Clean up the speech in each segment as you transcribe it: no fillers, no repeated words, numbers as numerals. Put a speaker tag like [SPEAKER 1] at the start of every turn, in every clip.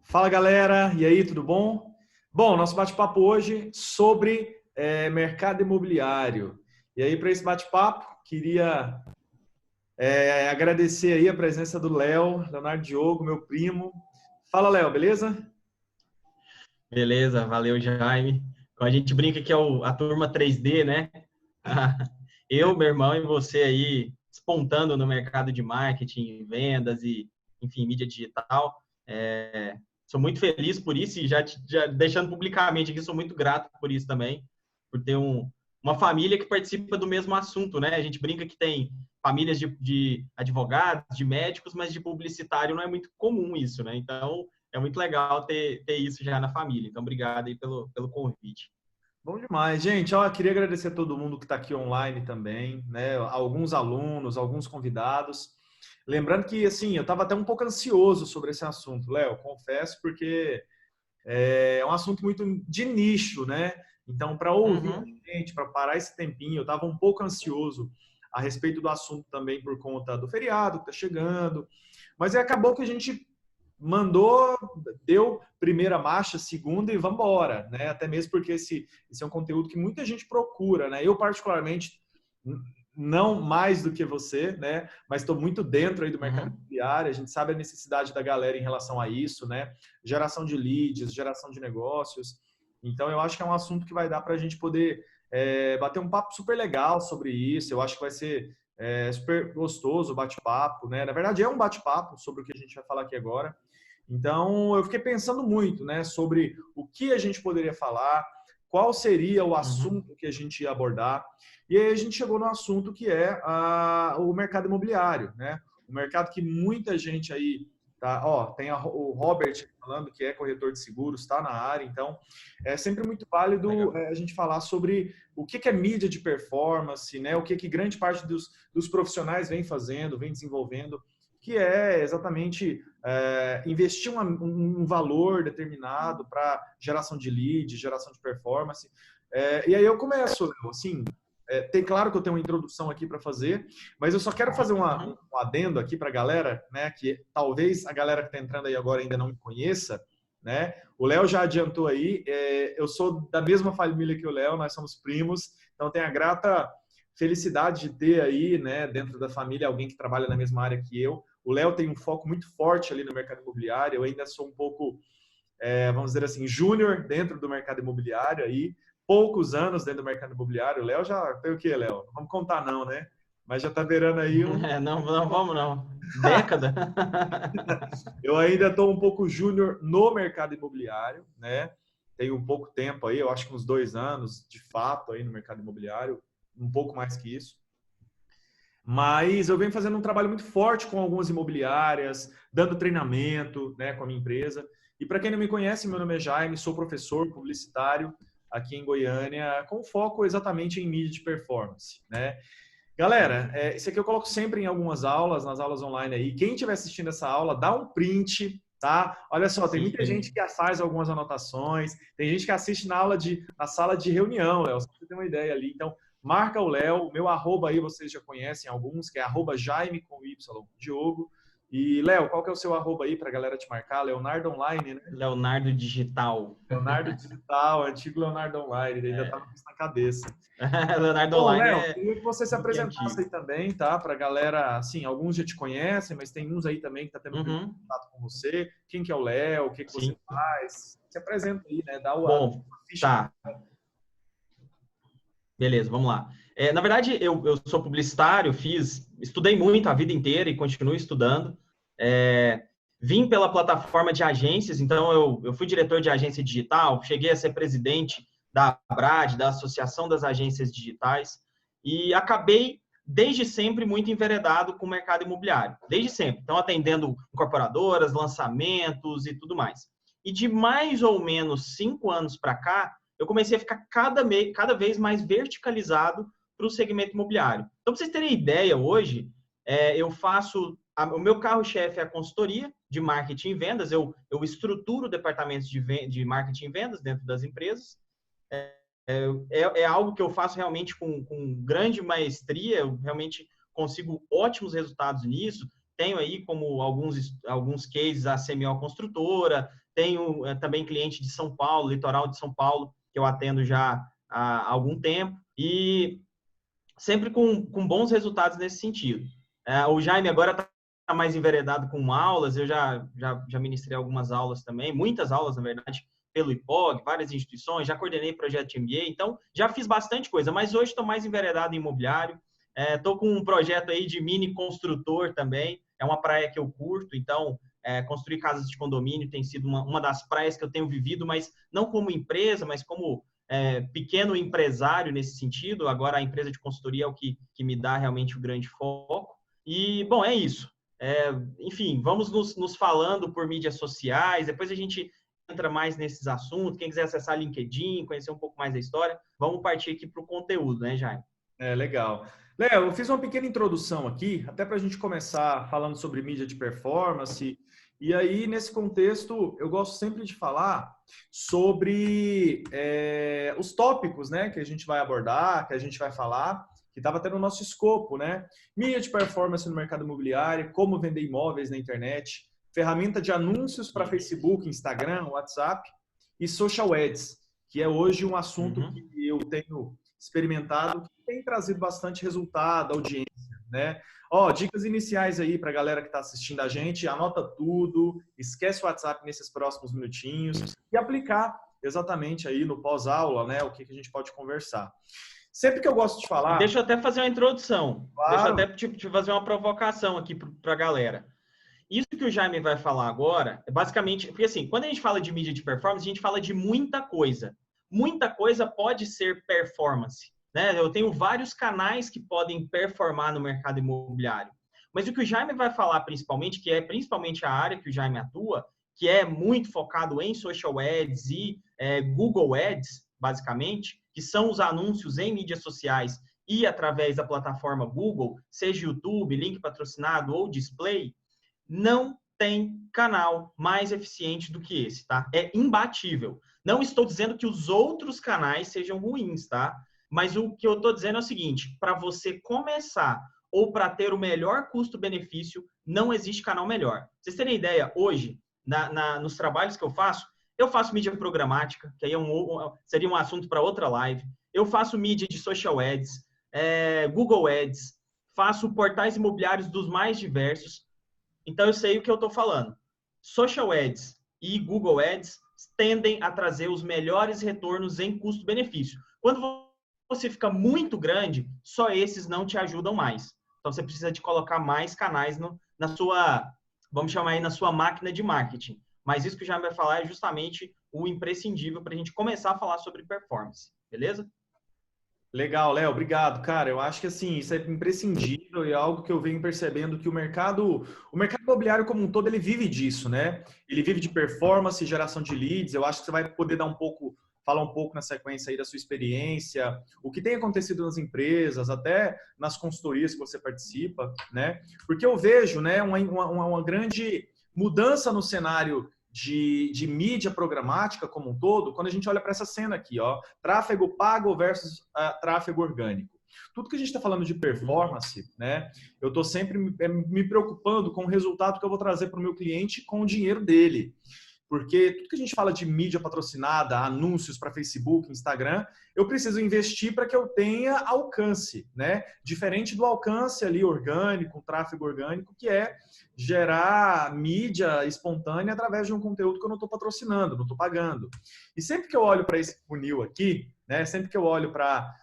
[SPEAKER 1] Fala galera, e aí, tudo bom? Bom, nosso bate-papo hoje sobre mercado imobiliário. E aí, para esse bate-papo, queria agradecer aí a presença do Leonardo Diogo, meu primo. Fala, Léo, beleza?
[SPEAKER 2] Beleza, valeu, Jaime. A gente brinca que é a turma 3D, né? Eu, meu irmão e você aí despontando no mercado de marketing, vendas e, enfim, mídia digital. Sou muito feliz por isso e já deixando publicamente aqui, sou muito grato por isso também, por ter uma família que participa do mesmo assunto, né? A gente brinca que tem famílias de advogados, de médicos, mas de publicitário não é muito comum isso, né? Então, é muito legal ter isso já na família. Então, obrigado aí pelo convite.
[SPEAKER 1] Bom demais, gente. Ó, queria agradecer a todo mundo que está aqui online também, né? Alguns alunos, alguns convidados. Lembrando que, assim, eu estava até um pouco ansioso sobre esse assunto, Léo, confesso, porque é um assunto muito de nicho, né? Então, para ouvir
[SPEAKER 2] Uhum,
[SPEAKER 1] a gente, para parar esse tempinho, eu estava um pouco ansioso a respeito do assunto também por conta do feriado que está chegando. Mas aí acabou que a gente mandou, deu primeira marcha, segunda e vamos embora, né? Até mesmo porque esse é um conteúdo que muita gente procura, né? Eu particularmente não mais do que você, né? Mas estou muito dentro aí do mercado
[SPEAKER 2] uhum.
[SPEAKER 1] imobiliário. A gente sabe a necessidade da galera em relação a isso, né? Geração de leads, geração de negócios. Então, eu acho que é um assunto que vai dar para a gente poder bater um papo super legal sobre isso. Eu acho que vai ser super gostoso o bate-papo, né? Na verdade, é um bate-papo sobre o que a gente vai falar aqui agora. Então, eu fiquei pensando muito, né, sobre o que a gente poderia falar, qual seria o
[SPEAKER 2] Uhum.
[SPEAKER 1] assunto que a gente ia abordar. E aí a gente chegou no assunto que é o mercado imobiliário, né? O mercado que muita gente aí tá, ó, tem o Robert falando que é corretor de seguros, está na área, então é sempre muito válido
[SPEAKER 2] Legal.
[SPEAKER 1] a gente falar sobre o que é mídia de performance, né? O que grande parte dos profissionais vem fazendo, vem desenvolvendo, que é exatamente investir um valor determinado para geração de lead, geração de performance. E aí eu começo, Léo, assim, tem claro que eu tenho uma introdução aqui para fazer, mas eu só quero fazer
[SPEAKER 2] Uhum.
[SPEAKER 1] um adendo aqui para a galera, né? Que talvez a galera que está entrando aí agora ainda não me conheça, né? O Léo já adiantou aí, eu sou da mesma família que o Léo, nós somos primos, então tenho a grata felicidade de ter aí, né, dentro da família, alguém que trabalha na mesma área que eu. O Léo tem um foco muito forte ali no mercado imobiliário, eu ainda sou um pouco vamos dizer assim, júnior dentro do mercado imobiliário aí, poucos anos dentro do mercado imobiliário. O Léo já tem o quê, Léo? Não vamos contar não, né? Mas já está beirando aí um...
[SPEAKER 2] Não, não vamos não. Década.
[SPEAKER 1] Eu ainda estou um pouco júnior no mercado imobiliário, né? Tenho um pouco tempo aí, eu acho que uns 2 anos de fato aí no mercado imobiliário, um pouco mais que isso. Mas eu venho fazendo um trabalho muito forte com algumas imobiliárias, dando treinamento, né, com a minha empresa. E para quem não me conhece, meu nome é Jaime, sou professor publicitário aqui em Goiânia, com foco exatamente em mídia de performance, né? Galera, isso aqui eu coloco sempre em algumas aulas, nas aulas online aí. Quem estiver assistindo essa aula, dá um print, tá? Olha só, tem muita gente
[SPEAKER 2] Sim.
[SPEAKER 1] que faz algumas anotações, tem gente que assiste na sala de reunião, Léo, só pra você ter uma ideia ali. Então, marca o Léo, meu arroba aí vocês já conhecem alguns, que é arroba Jaime com Y, Diogo. E, Léo, qual que é o seu arroba aí pra galera te marcar? Leonardo Online, né?
[SPEAKER 2] Leonardo Digital.
[SPEAKER 1] Leonardo Digital, antigo Leonardo Online, ele ainda estava com isso na cabeça.
[SPEAKER 2] Leonardo
[SPEAKER 1] Bom,
[SPEAKER 2] Online
[SPEAKER 1] Léo,
[SPEAKER 2] é
[SPEAKER 1] queria que você se
[SPEAKER 2] um pouquinho
[SPEAKER 1] apresentasse
[SPEAKER 2] antigo.
[SPEAKER 1] aí também, tá? Para a galera, assim, alguns já te conhecem, mas tem uns aí também que tá tendo primeiro
[SPEAKER 2] Uhum.
[SPEAKER 1] contato com você. Quem que é o Léo? O que que você
[SPEAKER 2] Sim.
[SPEAKER 1] faz? Se apresenta aí, né? Dá a
[SPEAKER 2] Bom,
[SPEAKER 1] ficha.
[SPEAKER 2] tá. Beleza, vamos lá. Na verdade, eu sou publicitário, estudei muito a vida inteira e continuo estudando. É, Vim pela plataforma de agências, então eu fui diretor de agência digital, cheguei a ser presidente da ABRAD, da Associação das Agências Digitais, e acabei, desde sempre, muito enveredado com o mercado imobiliário. Desde sempre. Então, atendendo incorporadoras, lançamentos e tudo mais. E de mais ou menos 5 anos para cá, eu comecei a ficar cada vez mais verticalizado para o segmento imobiliário. Então, para vocês terem ideia, hoje, eu faço... O meu carro-chefe é a consultoria de marketing e vendas, eu estruturo departamentos de marketing e vendas dentro das empresas. É algo que eu faço realmente com grande maestria, eu realmente consigo ótimos resultados nisso. Tenho aí como alguns cases a CMO Construtora, tenho também cliente de São Paulo, litoral de São Paulo, que eu atendo já há algum tempo, e sempre com bons resultados nesse sentido. O Jaime agora está mais enveredado com aulas, eu já ministrei algumas aulas também, muitas aulas, na verdade, pelo IPOG, várias instituições, já coordenei projeto de MBA, então já fiz bastante coisa, mas hoje estou mais enveredado em imobiliário, estou com um projeto aí de mini construtor também, é uma praia que eu curto, então construir casas de condomínio tem sido uma das praias que eu tenho vivido, mas não como empresa, mas como pequeno empresário nesse sentido. Agora a empresa de consultoria é o que me dá realmente o grande foco. E, bom, é isso. Enfim, vamos nos falando por mídias sociais, depois a gente entra mais nesses assuntos. Quem quiser acessar LinkedIn, conhecer um pouco mais da história, vamos partir aqui para o conteúdo, né, Jaime?
[SPEAKER 1] Legal. Léo, eu fiz uma pequena introdução aqui, até para a gente começar falando sobre mídia de performance. E aí, nesse contexto, eu gosto sempre de falar sobre os tópicos, né, que a gente vai abordar, que a gente vai falar, que estava até no nosso escopo, né? Mídia de performance no mercado imobiliário, como vender imóveis na internet, ferramenta de anúncios para Facebook, Instagram, WhatsApp e social ads, que é hoje um assunto que eu tenho experimentado, que tem trazido bastante resultado, audiência, né? Dicas iniciais aí para a galera que está assistindo a gente, anota tudo, esquece o WhatsApp nesses próximos minutinhos e aplicar exatamente aí no pós-aula, né? O que a gente pode conversar. Sempre que eu gosto de falar...
[SPEAKER 2] Deixa eu até fazer uma introdução,
[SPEAKER 1] claro.
[SPEAKER 2] Deixa eu até te fazer uma provocação aqui para a galera. Isso que o Jaime vai falar agora é basicamente... Porque assim, quando a gente fala de mídia de performance, a gente fala de muita coisa. Muita coisa pode ser performance, né? Eu tenho vários canais que podem performar no mercado imobiliário. Mas o que o Jaime vai falar principalmente, que é principalmente a área que o Jaime atua, que é muito focado em social ads e Google Ads, basicamente, que são os anúncios em mídias sociais e através da plataforma Google, seja YouTube, link patrocinado ou display, não tem canal mais eficiente do que esse, tá? É imbatível. Não estou dizendo que os outros canais sejam ruins, tá? Mas o que eu estou dizendo é o seguinte, para você começar ou para ter o melhor custo-benefício, não existe canal melhor. Pra vocês terem ideia, hoje, nos trabalhos que eu faço mídia programática, que aí seria um assunto para outra live, eu faço mídia de social ads, Google Ads, faço portais imobiliários dos mais diversos. Então, eu sei o que eu estou falando. Social Ads e Google Ads tendem a trazer os melhores retornos em custo-benefício. Quando você fica muito grande, só esses não te ajudam mais. Então, você precisa de colocar mais canais na sua, vamos chamar aí, na sua máquina de marketing. Mas isso que o Jaime vai falar é justamente o imprescindível para a gente começar a falar sobre performance. Beleza?
[SPEAKER 1] Legal, Léo, obrigado. Cara, eu acho que assim, isso é imprescindível e é algo que eu venho percebendo que o mercado imobiliário como um todo, ele vive disso, né? Ele vive de performance, geração de leads. Eu acho que você vai poder falar um pouco na sequência aí da sua experiência, o que tem acontecido nas empresas, até nas consultorias que você participa, né? Porque eu vejo, né, uma grande mudança no cenário de mídia programática como um todo, quando a gente olha para essa cena aqui, tráfego pago versus tráfego orgânico. Tudo que a gente está falando de performance, né? Eu estou sempre me preocupando com o resultado que eu vou trazer para o meu cliente com o dinheiro dele. Porque tudo que a gente fala de mídia patrocinada, anúncios para Facebook, Instagram, eu preciso investir para que eu tenha alcance, né? Diferente do alcance ali orgânico, tráfego orgânico, que é gerar mídia espontânea através de um conteúdo que eu não estou patrocinando, não estou pagando. E sempre que eu olho para esse funil aqui, né? Sempre que eu olho para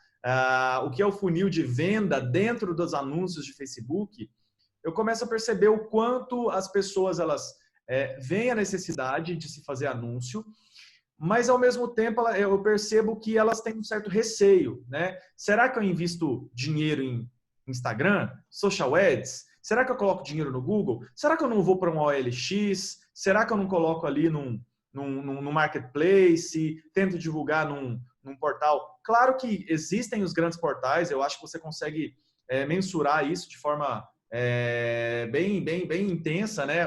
[SPEAKER 1] o que é o funil de venda dentro dos anúncios de Facebook, eu começo a perceber o quanto as pessoas elas vem a necessidade de se fazer anúncio, mas ao mesmo tempo eu percebo que elas têm um certo receio, né? Será que eu invisto dinheiro em Instagram, social ads? Será que eu coloco dinheiro no Google? Será que eu não vou para um OLX? Será que eu não coloco ali num marketplace? Tento divulgar num portal? Claro que existem os grandes portais, eu acho que você consegue mensurar isso de forma bem intensa, né?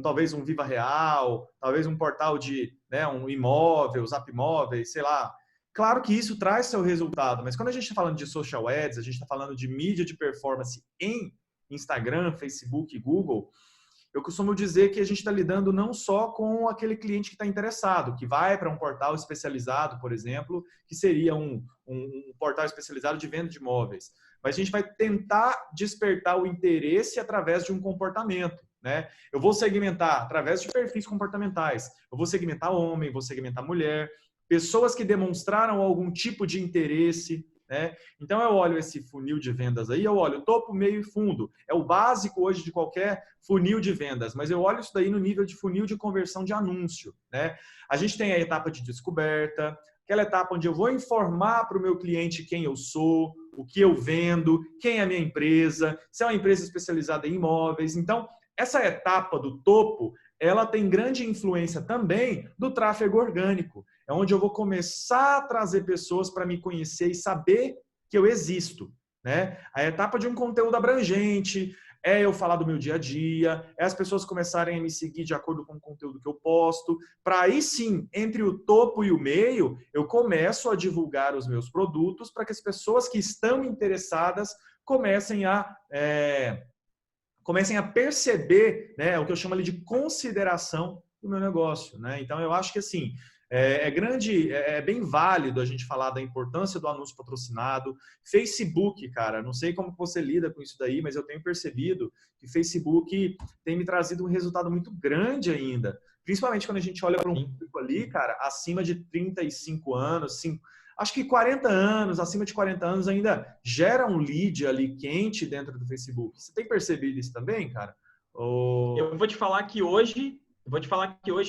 [SPEAKER 1] Talvez um Viva Real, talvez um portal de um imóvel, Zap Imóveis, sei lá. Claro que isso traz seu resultado, mas quando a gente está falando de social ads, a gente está falando de mídia de performance em Instagram, Facebook e Google, eu costumo dizer que a gente está lidando não só com aquele cliente que está interessado, que vai para um portal especializado, por exemplo, que seria um portal especializado de venda de imóveis, mas a gente vai tentar despertar o interesse através de um comportamento, né? Eu vou segmentar através de perfis comportamentais. Eu vou segmentar homem, vou segmentar mulher, pessoas que demonstraram algum tipo de interesse, né? Então eu olho esse funil de vendas aí, eu olho topo, meio e fundo. É o básico hoje de qualquer funil de vendas, mas eu olho isso daí no nível de funil de conversão de anúncio, né? A gente tem a etapa de descoberta, aquela etapa onde eu vou informar para o meu cliente quem eu sou, o que eu vendo, quem é a minha empresa, se é uma empresa especializada em imóveis. Então, essa etapa do topo, ela tem grande influência também do tráfego orgânico. É onde eu vou começar a trazer pessoas para me conhecer e saber que eu existo, né? A etapa de um conteúdo abrangente é eu falar do meu dia a dia, é as pessoas começarem a me seguir de acordo com o conteúdo que eu posto, para aí sim, entre o topo e o meio, eu começo a divulgar os meus produtos para que as pessoas que estão interessadas comecem a perceber, né, o que eu chamo ali de consideração do meu negócio, né? Então eu acho que assim é bem válido a gente falar da importância do anúncio patrocinado. Facebook, cara, não sei como você lida com isso daí, mas eu tenho percebido que Facebook tem me trazido um resultado muito grande ainda, principalmente quando a gente olha para um público ali, cara, acima de 35 anos, acho que 40 anos, acima de 40 anos ainda gera um lead ali quente dentro do Facebook. Você tem percebido isso também, cara?
[SPEAKER 2] Eu vou te falar que hoje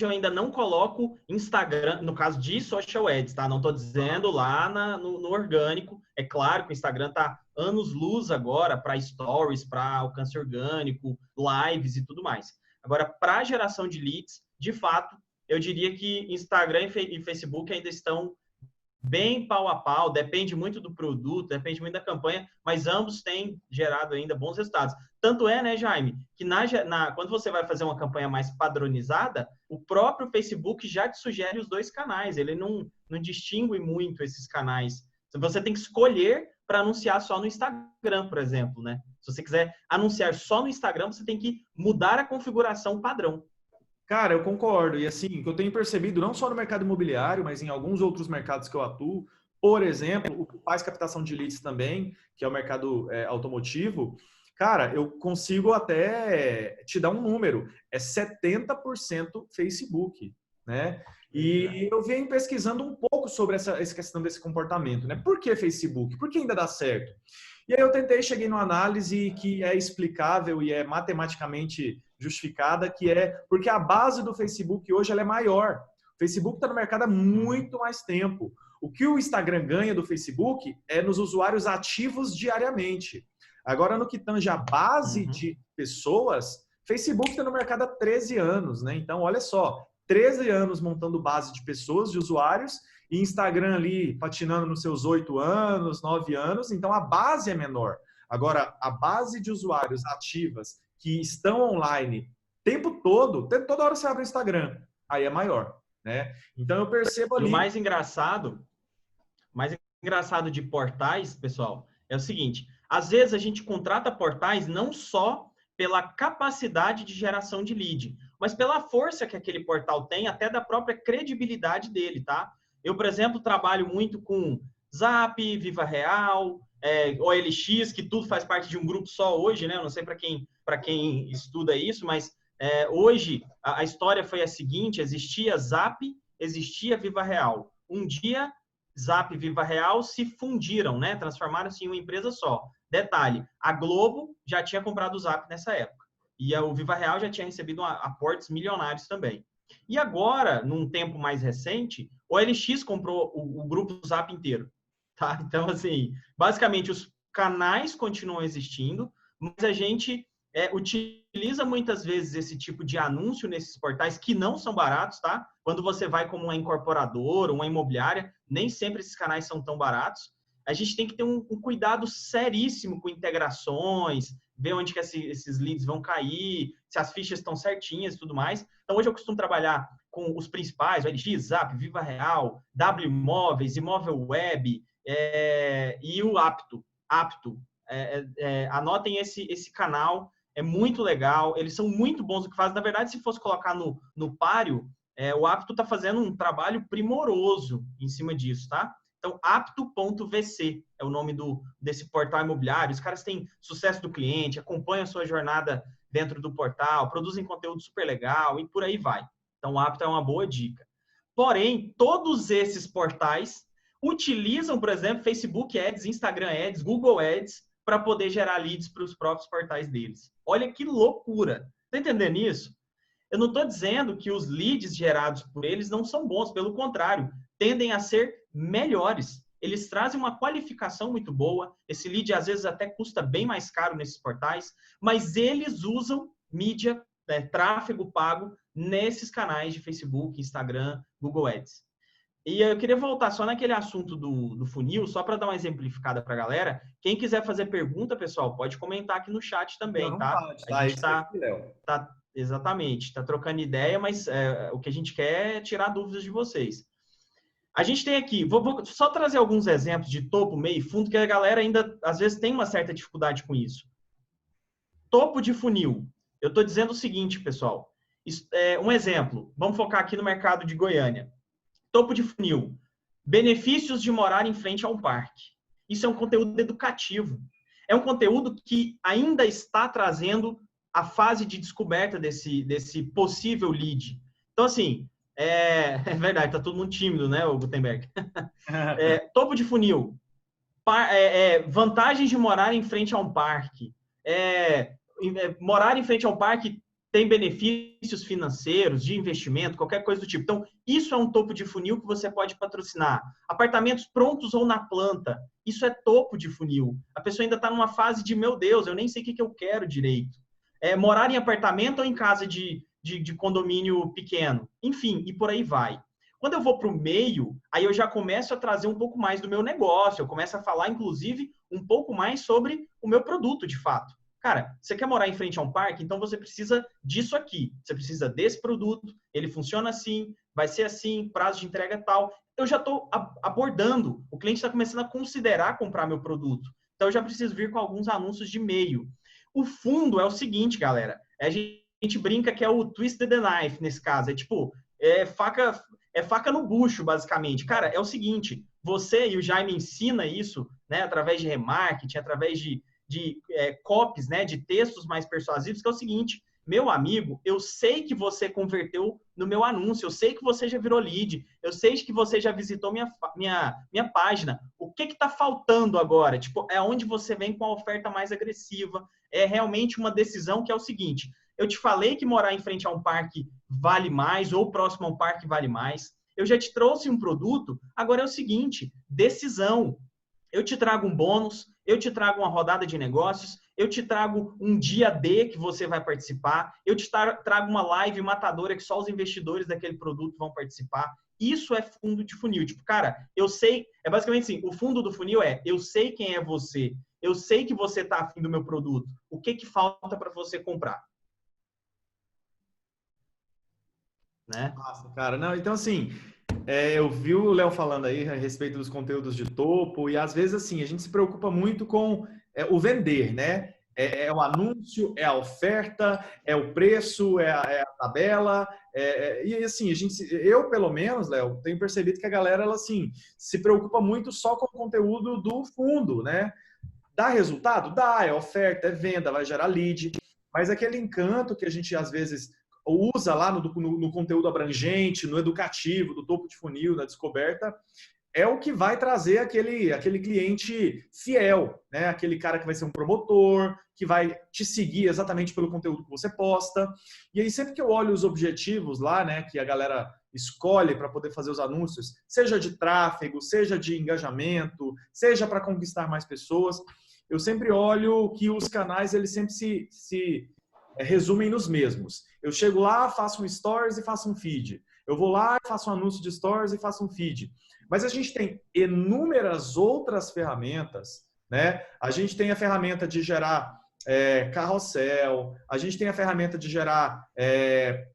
[SPEAKER 2] eu ainda não coloco Instagram, no caso de social ads, tá? Não estou dizendo lá no orgânico. É claro que o Instagram está anos-luz agora para stories, para alcance orgânico, lives e tudo mais. Agora, para geração de leads, de fato, eu diria que Instagram e Facebook ainda estão bem pau a pau, depende muito do produto, depende muito da campanha, mas ambos têm gerado ainda bons resultados. Tanto é, né, Jaime, que quando você vai fazer uma campanha mais padronizada, o próprio Facebook já te sugere os dois canais, ele não distingue muito esses canais. Você tem que escolher para anunciar só no Instagram, por exemplo, né? Se você quiser anunciar só no Instagram, você tem que mudar a configuração padrão.
[SPEAKER 1] Cara, eu concordo. E assim, o que eu tenho percebido, não só no mercado imobiliário, mas em alguns outros mercados que eu atuo, por exemplo, o que faz captação de leads também, que é o mercado automotivo, cara, eu consigo até te dar um número, é 70% Facebook, né? E eu venho pesquisando um pouco sobre essa questão desse comportamento, né? Por que Facebook? Por que ainda dá certo? E aí eu cheguei numa análise que é explicável e é matematicamente justificada, que é porque a base do Facebook hoje ela é maior. O Facebook está no mercado há muito mais tempo. O que o Instagram ganha do Facebook é nos usuários ativos diariamente. Agora, no que tange a base de pessoas, Facebook está no mercado há 13 anos, né? Então, olha só, 13 anos montando base de pessoas, de usuários, e Instagram ali patinando nos seus 8 anos, 9 anos, então a base é menor. Agora, a base de usuários ativas que estão online tempo todo, toda hora você abre o Instagram, aí é maior, né? Então eu percebo ali...
[SPEAKER 2] E o mais engraçado de portais, pessoal, é o seguinte, às vezes a gente contrata portais não só pela capacidade de geração de lead, mas pela força que aquele portal tem, até da própria credibilidade dele, tá? Eu, por exemplo, trabalho muito com Zap, Viva Real, OLX, que tudo faz parte de um grupo só hoje, né? Eu não sei para quem estuda isso, mas hoje a história foi a seguinte: existia Zap, existia Viva Real. Um dia, Zap e Viva Real se fundiram, né? Transformaram-se em uma empresa só. Detalhe, a Globo já tinha comprado o Zap nessa época. E o Viva Real já tinha recebido aportes milionários também. E agora, num tempo mais recente, o OLX comprou o grupo Zap inteiro. Tá? Então, assim, basicamente, os canais continuam existindo, mas a gente utiliza muitas vezes esse tipo de anúncio nesses portais que não são baratos, tá? Quando você vai como uma incorporadora, uma imobiliária, nem sempre esses canais são tão baratos. A gente tem que ter um cuidado seríssimo com integrações, ver onde que esses leads vão cair, se as fichas estão certinhas e tudo mais. Então, hoje eu costumo trabalhar com os principais, o LX, Zap, Viva Real, W Imóveis, Imóvel Web e o Apto. Anotem esse canal, é muito legal, eles são muito bons no que fazem. Na verdade, se fosse colocar no páreo, o Apto está fazendo um trabalho primoroso em cima disso, tá? Então, apto.vc é o nome desse portal imobiliário. Os caras têm sucesso do cliente, acompanham a sua jornada dentro do portal, produzem conteúdo super legal e por aí vai. Então, o Apto é uma boa dica. Porém, todos esses portais utilizam, por exemplo, Facebook Ads, Instagram Ads, Google Ads, para poder gerar leads para os próprios portais deles. Olha que loucura! Está entendendo isso? Eu não estou dizendo que os leads gerados por eles não são bons, pelo contrário, tendem a ser melhores. Eles trazem uma qualificação muito boa, esse lead às vezes até custa bem mais caro nesses portais, mas eles usam mídia, tráfego pago nesses canais de Facebook, Instagram, Google Ads. E eu queria voltar só naquele assunto do funil, só para dar uma exemplificada para a galera. Quem quiser fazer pergunta, pessoal, pode comentar aqui no chat também, tá? A gente tá exatamente, está trocando ideia, mas o que a gente quer é tirar dúvidas de vocês. A gente tem aqui, vou só trazer alguns exemplos de topo, meio e fundo, que a galera ainda, às vezes, tem uma certa dificuldade com isso. Topo de funil. Eu estou dizendo o seguinte, pessoal. Um exemplo, vamos focar aqui no mercado de Goiânia. Topo de funil. Benefícios de morar em frente a um parque. Isso é um conteúdo educativo. É um conteúdo que ainda está trazendo a fase de descoberta desse possível lead. Então, assim, é verdade, tá todo mundo tímido, né, o Gutenberg? Topo de funil. Vantagens de morar em frente a um parque. Morar em frente a um parque tem benefícios financeiros, de investimento, qualquer coisa do tipo. Então, isso é um topo de funil que você pode patrocinar. Apartamentos prontos ou na planta. Isso é topo de funil. A pessoa ainda está numa fase de, meu Deus, eu nem sei o que eu quero direito. Morar em apartamento ou em casa de condomínio pequeno. Enfim, e por aí vai. Quando eu vou para o meio, aí eu já começo a trazer um pouco mais do meu negócio. Eu começo a falar, inclusive, um pouco mais sobre o meu produto, de fato. Cara, você quer morar em frente a um parque? Então você precisa disso aqui. Você precisa desse produto, ele funciona assim, vai ser assim, prazo de entrega tal. Eu já estou abordando. O cliente está começando a considerar comprar meu produto. Então eu já preciso vir com alguns anúncios de meio. O fundo é o seguinte, galera. A gente brinca que é o twist the knife nesse caso. É tipo, faca no bucho, basicamente. Cara, é o seguinte. Você e o Jaime ensina isso, né, através de remarketing, através de copies, né, de textos mais persuasivos, que é o seguinte, meu amigo, eu sei que você converteu no meu anúncio, eu sei que você já virou lead, eu sei que você já visitou minha página, o que está faltando agora? Tipo, é onde você vem com a oferta mais agressiva, é realmente uma decisão que é o seguinte, eu te falei que morar em frente a um parque vale mais, ou próximo a um parque vale mais, eu já te trouxe um produto, agora é o seguinte, decisão, eu te trago um bônus, eu te trago uma rodada de negócios, eu te trago um dia D que você vai participar, eu te trago uma live matadora que só os investidores daquele produto vão participar. Isso é fundo de funil. Tipo, cara, eu sei, é basicamente assim, o fundo do funil eu sei quem é você, eu sei que você está afim do meu produto, o que falta para você comprar? Né?
[SPEAKER 1] Nossa, cara, não, então assim, eu vi o Léo falando aí a respeito dos conteúdos de topo e às vezes assim, a gente se preocupa muito com o vender, né? É o anúncio, é a oferta, é o preço, é a tabela, e assim, eu pelo menos, Léo, tenho percebido que a galera, ela assim, se preocupa muito só com o conteúdo do fundo, né? Dá resultado? Dá, é oferta, é venda, vai gerar lead, mas aquele encanto que a gente às vezes usa lá no conteúdo abrangente, no educativo, do topo de funil, na descoberta, é o que vai trazer aquele cliente fiel, né? Aquele cara que vai ser um promotor, que vai te seguir exatamente pelo conteúdo que você posta. E aí, sempre que eu olho os objetivos lá, né, que a galera escolhe para poder fazer os anúncios, seja de tráfego, seja de engajamento, seja para conquistar mais pessoas, eu sempre olho que os canais, eles sempre se resumem nos mesmos. Eu chego lá, faço um stories e faço um feed. Eu vou lá, faço um anúncio de stories e faço um feed. Mas a gente tem inúmeras outras ferramentas, né? A gente tem a ferramenta de gerar carrossel, a gente tem a ferramenta de gerar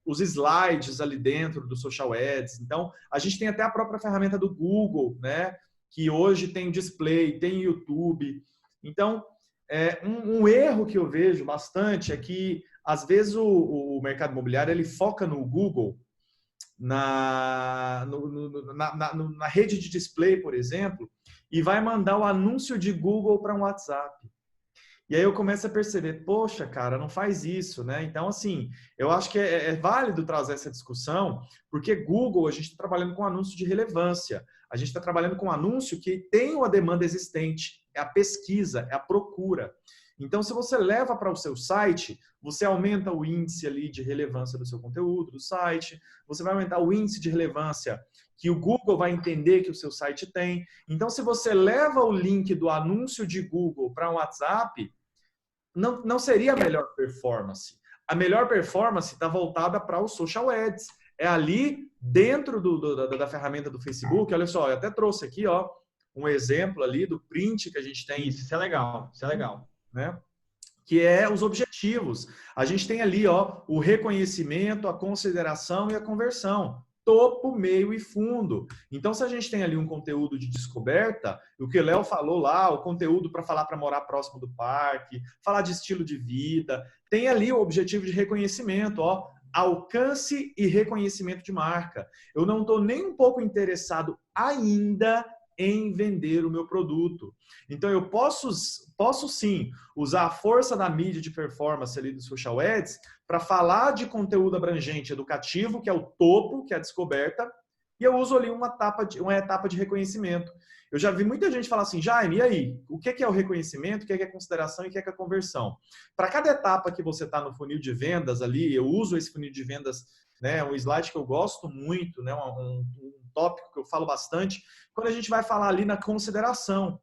[SPEAKER 1] os slides ali dentro do Social Ads. Então, a gente tem até a própria ferramenta do Google, né? Que hoje tem display, tem YouTube. Então, Um erro que eu vejo bastante é que, às vezes, o mercado imobiliário ele foca no Google, na rede de display, por exemplo, e vai mandar o anúncio de Google para um WhatsApp. E aí eu começo a perceber, poxa, cara, não faz isso, né? Então, assim, eu acho que é válido trazer essa discussão, porque Google, a gente está trabalhando com anúncio de relevância. A gente está trabalhando com um anúncio que tem uma demanda existente, é a pesquisa, é a procura. Então, se você leva para o seu site, você aumenta o índice ali de relevância do seu conteúdo, do site, você vai aumentar o índice de relevância que o Google vai entender que o seu site tem. Então, se você leva o link do anúncio de Google para um WhatsApp, não seria a melhor performance. A melhor performance está voltada para os social ads. É ali dentro da ferramenta do Facebook. Olha só, eu até trouxe aqui um exemplo ali do print que a gente tem.
[SPEAKER 2] Isso é legal, isso é legal.
[SPEAKER 1] Né? Que é os objetivos. A gente tem ali o reconhecimento, a consideração e a conversão. Topo, meio e fundo. Então, se a gente tem ali um conteúdo de descoberta, o que o Léo falou lá, o conteúdo para falar para morar próximo do parque, falar de estilo de vida, tem ali o objetivo de reconhecimento, alcance e reconhecimento de marca. Eu não estou nem um pouco interessado ainda em vender o meu produto. Então, eu posso sim usar a força da mídia de performance ali do social ads para falar de conteúdo abrangente educativo, que é o topo, que é a descoberta, e eu uso ali uma etapa de reconhecimento. Eu já vi muita gente falar assim, Jaime, e aí? O que é o reconhecimento, o que é a consideração e o que é a conversão? Para cada etapa que você está no funil de vendas ali, eu uso esse funil de vendas, né, um slide que eu gosto muito, né, um tópico que eu falo bastante, quando a gente vai falar ali na consideração.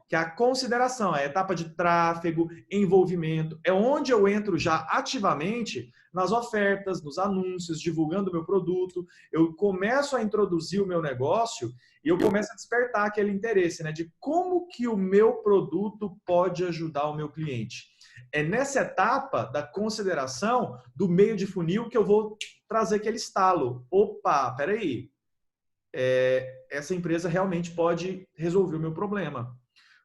[SPEAKER 1] Que a consideração é a etapa de tráfego, envolvimento, é onde eu entro já ativamente nas ofertas, nos anúncios, divulgando o meu produto, eu começo a introduzir o meu negócio e eu começo a despertar aquele interesse, né, de como que o meu produto pode ajudar o meu cliente. É nessa etapa da consideração, do meio de funil, que eu vou trazer aquele estalo. Opa, peraí. Essa empresa realmente pode resolver o meu problema.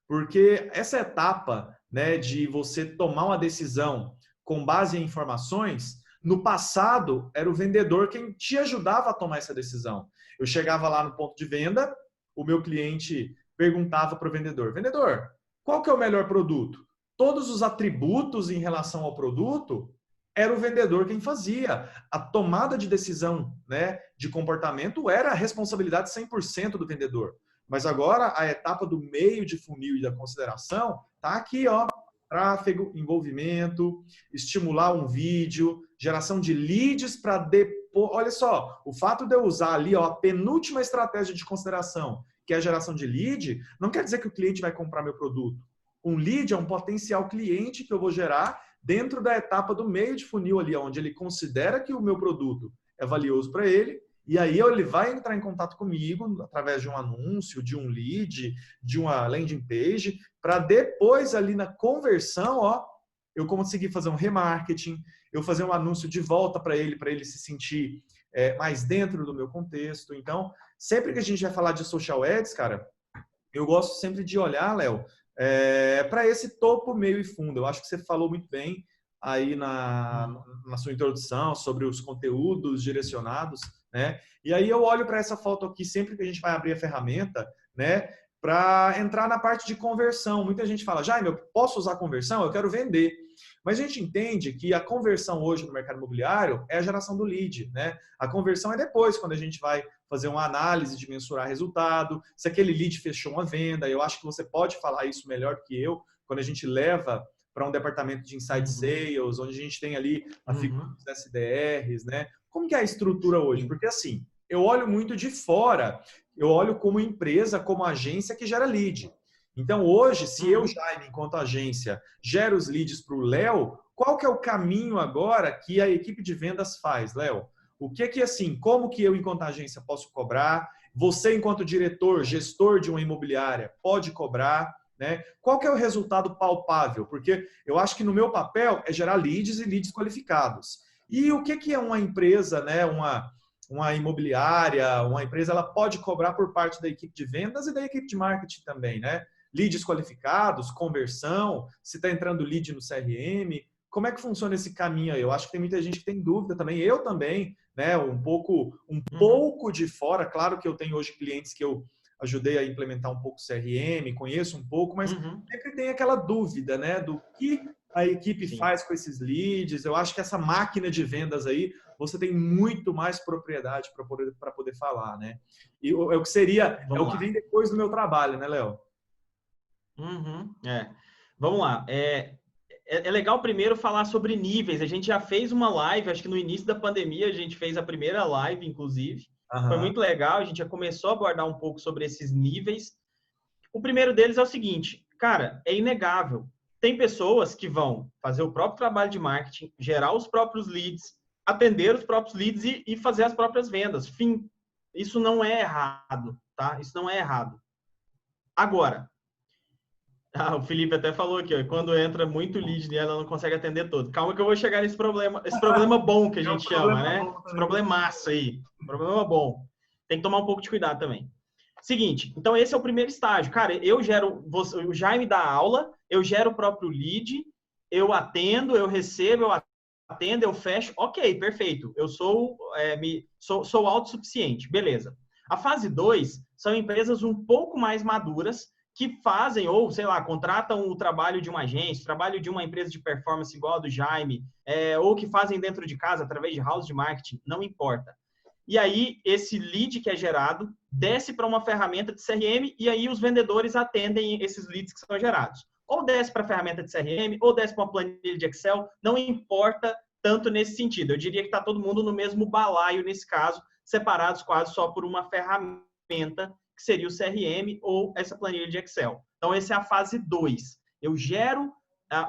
[SPEAKER 1] Porque essa etapa, né, de você tomar uma decisão com base em informações, no passado era o vendedor quem te ajudava a tomar essa decisão. Eu chegava lá no ponto de venda, o meu cliente perguntava para o vendedor, qual que é o melhor produto? Todos os atributos em relação ao produto, era o vendedor quem fazia. A tomada de decisão, né, de comportamento era a responsabilidade 100% do vendedor. Mas agora a etapa do meio de funil e da consideração está aqui, tráfego, envolvimento, estimular um vídeo, geração de leads para depois. Olha só, o fato de eu usar ali a penúltima estratégia de consideração, que é a geração de lead, não quer dizer que o cliente vai comprar meu produto. Um lead é um potencial cliente que eu vou gerar dentro da etapa do meio de funil ali, onde ele considera que o meu produto é valioso para ele, e aí ele vai entrar em contato comigo através de um anúncio, de um lead, de uma landing page, para depois ali na conversão, eu conseguir fazer um remarketing, eu fazer um anúncio de volta para ele se sentir mais dentro do meu contexto. Então, sempre que a gente vai falar de social ads, cara, eu gosto sempre de olhar, Léo, para esse topo, meio e fundo. Eu acho que você falou muito bem aí na sua introdução sobre os conteúdos direcionados, né? E aí eu olho para essa foto aqui sempre que a gente vai abrir a ferramenta, né? Para entrar na parte de conversão. Muita gente fala, Jaime, eu posso usar conversão? Eu quero vender. Mas a gente entende que a conversão hoje no mercado imobiliário é a geração do lead, né? A conversão é depois, quando a gente vai fazer uma análise de mensurar resultado, se aquele lead fechou uma venda. Eu acho que você pode falar isso melhor do que eu, quando a gente leva para um departamento de inside sales, onde a gente tem ali a figura dos SDRs, né? Como que é a estrutura hoje? Porque assim, eu olho muito de fora, eu olho como empresa, como agência que gera lead. Então hoje, se eu, Jaime, enquanto agência, gero os leads para o Léo, qual que é o caminho agora que a equipe de vendas faz, Léo? O que assim, como que eu, enquanto agência, posso cobrar? Você, enquanto diretor, gestor de uma imobiliária, pode cobrar, né? Qual que é o resultado palpável? Porque eu acho que no meu papel é gerar leads e leads qualificados. E o que é uma empresa, né? Uma imobiliária, uma empresa, ela pode cobrar por parte da equipe de vendas e da equipe de marketing também, né? leads qualificados, conversão, se está entrando lead no CRM, como é que funciona esse caminho aí? Eu acho que tem muita gente que tem dúvida também, eu também, né, um pouco de fora, claro que eu tenho hoje clientes que eu ajudei a implementar um pouco o CRM, conheço um pouco, mas sempre tem aquela dúvida, né, do que a equipe faz com esses leads. Eu acho que essa máquina de vendas aí, você tem muito mais propriedade para poder falar, né? E é o que seria, é o que vem depois do meu trabalho, né, Léo?
[SPEAKER 2] Vamos lá. É legal primeiro falar sobre níveis. A gente já fez uma live, acho que no início da pandemia a gente fez a primeira live, inclusive. Foi muito legal, a gente já começou a abordar um pouco sobre esses níveis. O primeiro deles é o seguinte, cara, é inegável. Tem pessoas que vão fazer o próprio trabalho de marketing, gerar os próprios leads, atender os próprios leads e fazer as próprias vendas. Fim. Isso não é errado, tá? Isso não é errado. Agora, o Felipe até falou aqui, ó, quando entra muito lead nela, ela não consegue atender todo. Calma que eu vou chegar nesse problema bom que a gente chama, né? Esse problemaço aí, problema bom. Tem que tomar um pouco de cuidado também. Seguinte, então esse é o primeiro estágio. Cara, o Jaime dá aula, eu gero o próprio lead, eu atendo, eu recebo, eu atendo, eu fecho. Ok, perfeito. Eu sou autossuficiente, beleza. A fase 2 são empresas um pouco mais maduras, que fazem, ou, sei lá, contratam o trabalho de uma agência, o trabalho de uma empresa de performance igual a do Jaime, ou que fazem dentro de casa, através de house de marketing, não importa. E aí, esse lead que é gerado desce para uma ferramenta de CRM e aí os vendedores atendem esses leads que são gerados. Ou desce para a ferramenta de CRM, ou desce para uma planilha de Excel, não importa tanto nesse sentido. Eu diria que está todo mundo no mesmo balaio nesse caso, separados quase só por uma ferramenta que seria o CRM ou essa planilha de Excel. Então, essa é a fase 2. Eu gero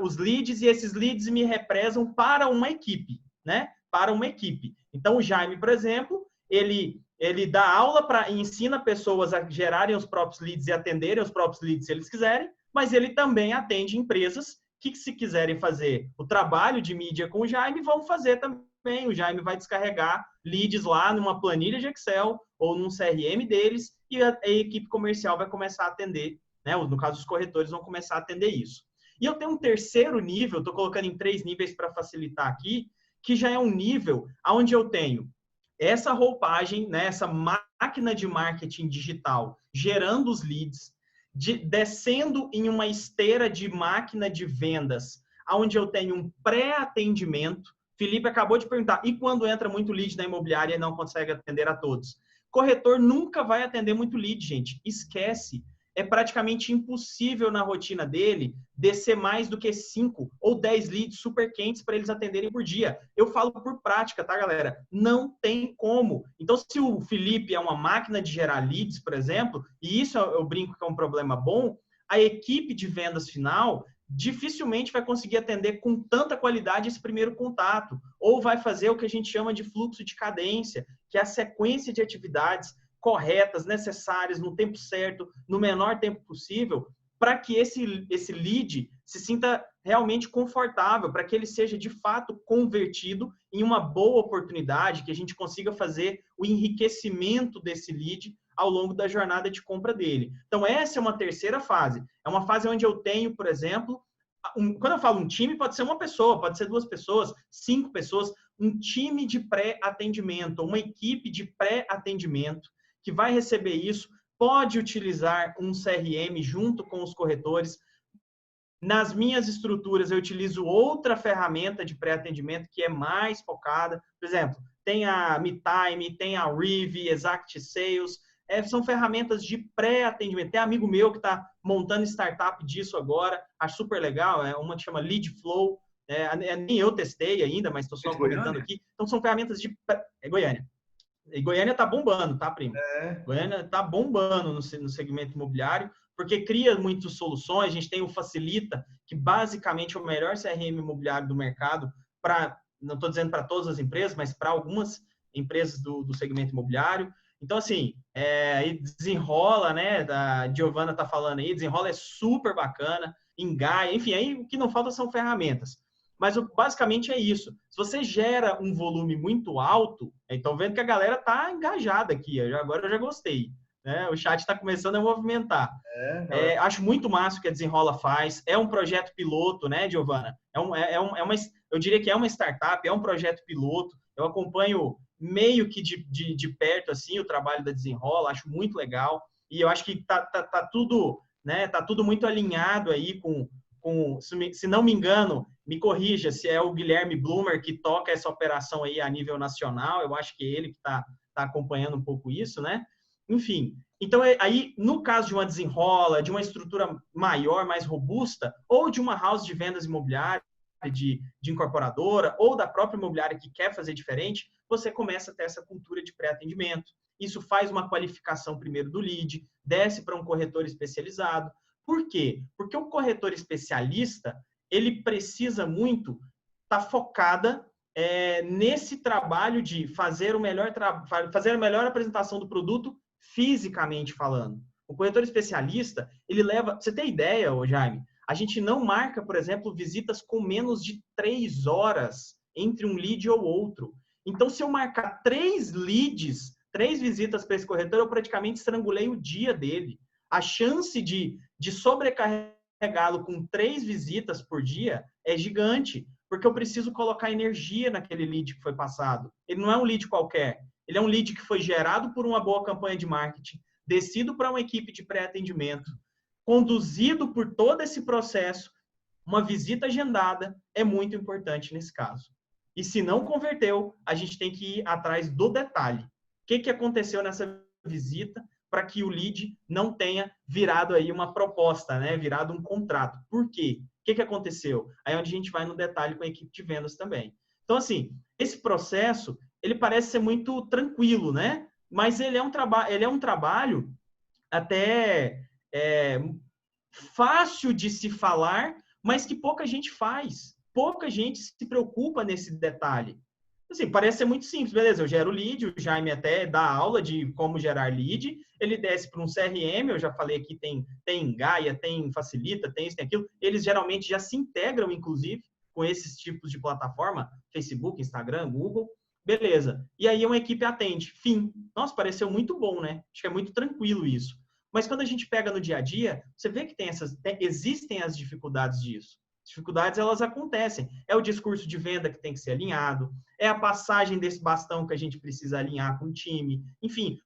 [SPEAKER 2] os leads e esses leads me represam para uma equipe, né? Para uma equipe. Então, o Jaime, por exemplo, ele dá aula e ensina pessoas a gerarem os próprios leads e atenderem os próprios leads se eles quiserem, mas ele também atende empresas que, se quiserem fazer o trabalho de mídia com o Jaime, vão fazer também. O Jaime vai descarregar leads lá numa planilha de Excel ou num CRM deles e a equipe comercial vai começar a atender, né? No caso, os corretores vão começar a atender isso. E eu tenho um terceiro nível, estou colocando em 3 níveis para facilitar aqui, que já é um nível onde eu tenho essa roupagem, né, essa máquina de marketing digital gerando os leads, descendo em uma esteira de máquina de vendas, onde eu tenho um pré-atendimento. Felipe acabou de perguntar, e quando entra muito lead na imobiliária e não consegue atender a todos? Corretor nunca vai atender muito lead, gente. Esquece. É praticamente impossível na rotina dele descer mais do que 5 ou 10 leads super quentes para eles atenderem por dia. Eu falo por prática, tá, galera? Não tem como. Então, se o Felipe é uma máquina de gerar leads, por exemplo, e isso eu brinco que é um problema bom, a equipe de vendas final dificilmente vai conseguir atender com tanta qualidade esse primeiro contato, ou vai fazer o que a gente chama de fluxo de cadência, que é a sequência de atividades corretas, necessárias, no tempo certo, no menor tempo possível, para que esse lead se sinta realmente confortável, para que ele seja, de fato, convertido em uma boa oportunidade, que a gente consiga fazer o enriquecimento desse lead ao longo da jornada de compra dele. Então, essa é uma terceira fase. É uma fase onde eu tenho, por exemplo, quando eu falo um time, pode ser uma pessoa, pode ser 2 pessoas, 5 pessoas, um time de pré-atendimento, uma equipe de pré-atendimento, que vai receber isso, pode utilizar um CRM junto com os corretores. Nas minhas estruturas, eu utilizo outra ferramenta de pré-atendimento que é mais focada. Por exemplo, tem a MeTime, tem a Rive, Exact Sales. São ferramentas de pré-atendimento. Tem amigo meu que está montando startup disso agora, acho super legal. É uma que chama Lead Flow. Nem eu testei ainda, mas estou só comentando aqui. Então, são ferramentas de... Goiânia. E Goiânia está bombando, tá, primo? Goiânia está bombando no segmento imobiliário, porque cria muitas soluções. A gente tem o Facilita, que basicamente é o melhor CRM imobiliário do mercado, não estou dizendo para todas as empresas, mas para algumas empresas do segmento imobiliário. Então, assim, Desenrola, né? A Giovana está falando aí, Desenrola é super bacana, Engaia, enfim, aí o que não falta são ferramentas. Mas basicamente é isso. Se você gera um volume muito alto, então vendo que a galera está engajada aqui, agora eu já gostei. né? O chat está começando a movimentar.
[SPEAKER 1] É,
[SPEAKER 2] Acho muito massa o que a Desenrola faz. É um projeto piloto, né, Giovana? Eu diria que é uma startup, é um projeto piloto. Eu acompanho meio que de perto assim o trabalho da Desenrola, acho muito legal. E eu acho que tá tudo, né? Tá tudo muito alinhado aí se não me engano, me corrija se é o Guilherme Blumer que toca essa operação aí a nível nacional. Eu acho que é ele que está acompanhando um pouco isso, né? Enfim, então aí no caso de uma Desenrola, de uma estrutura maior, mais robusta, ou de uma house de vendas imobiliárias, de incorporadora, ou da própria imobiliária que quer fazer diferente, você começa a ter essa cultura de pré-atendimento. Isso faz uma qualificação primeiro do lead, desce para um corretor especializado. Por quê? Porque o corretor especialista, ele precisa muito estar focada nesse trabalho de fazer fazer a melhor apresentação do produto fisicamente falando. O corretor especialista, ele leva... Você tem ideia, Jaime? A gente não marca, por exemplo, visitas com menos de 3 horas entre um lead ou outro. Então, se eu marcar 3 leads, 3 visitas para esse corretor, eu praticamente estrangulei o dia dele. A chance de sobrecarregá-lo com 3 visitas por dia é gigante, porque eu preciso colocar energia naquele lead que foi passado. Ele não é um lead qualquer. Ele é um lead que foi gerado por uma boa campanha de marketing, descido para uma equipe de pré-atendimento, conduzido por todo esse processo. Uma visita agendada é muito importante nesse caso. E se não converteu, a gente tem que ir atrás do detalhe. O que aconteceu nessa visita para que o lead não tenha virado aí uma proposta, né? Virado um contrato. Por quê? O que aconteceu? Aí é onde a gente vai no detalhe com a equipe de vendas também. Então, assim, esse processo, ele parece ser muito tranquilo, né? Mas ele é um trabalho até fácil de se falar, mas que pouca gente faz. Pouca gente se preocupa nesse detalhe. Assim, parece ser muito simples, beleza, eu gero lead, o Jaime até dá aula de como gerar lead, ele desce para um CRM, eu já falei aqui, tem Gaia, tem Facilita, tem isso, tem aquilo, eles geralmente já se integram, inclusive, com esses tipos de plataforma, Facebook, Instagram, Google, beleza. E aí uma equipe atende, fim. Nossa, pareceu muito bom, né? Acho que é muito tranquilo isso. Mas quando a gente pega no dia a dia, você vê que existem as dificuldades disso. Dificuldades, elas acontecem. É o discurso de venda que tem que ser alinhado, é a passagem desse bastão que a gente precisa alinhar com o time. Enfim,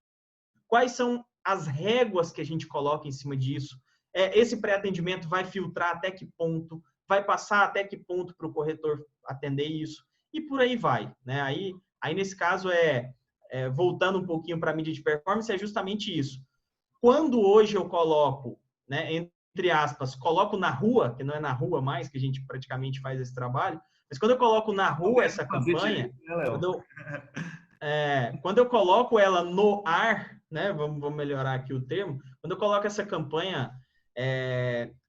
[SPEAKER 2] quais são as réguas que a gente coloca em cima disso? Esse pré-atendimento vai filtrar até que ponto? Vai passar até que ponto para o corretor atender isso? E por aí vai. Né? Aí nesse caso, voltando um pouquinho para a mídia de performance, é justamente isso. Quando hoje eu coloco, né, entre aspas, coloco na rua, que não é na rua mais que a gente praticamente faz esse trabalho, mas quando eu coloco na rua essa campanha, quando eu coloco ela no ar, né, vamos melhorar aqui o termo, quando eu coloco essa campanha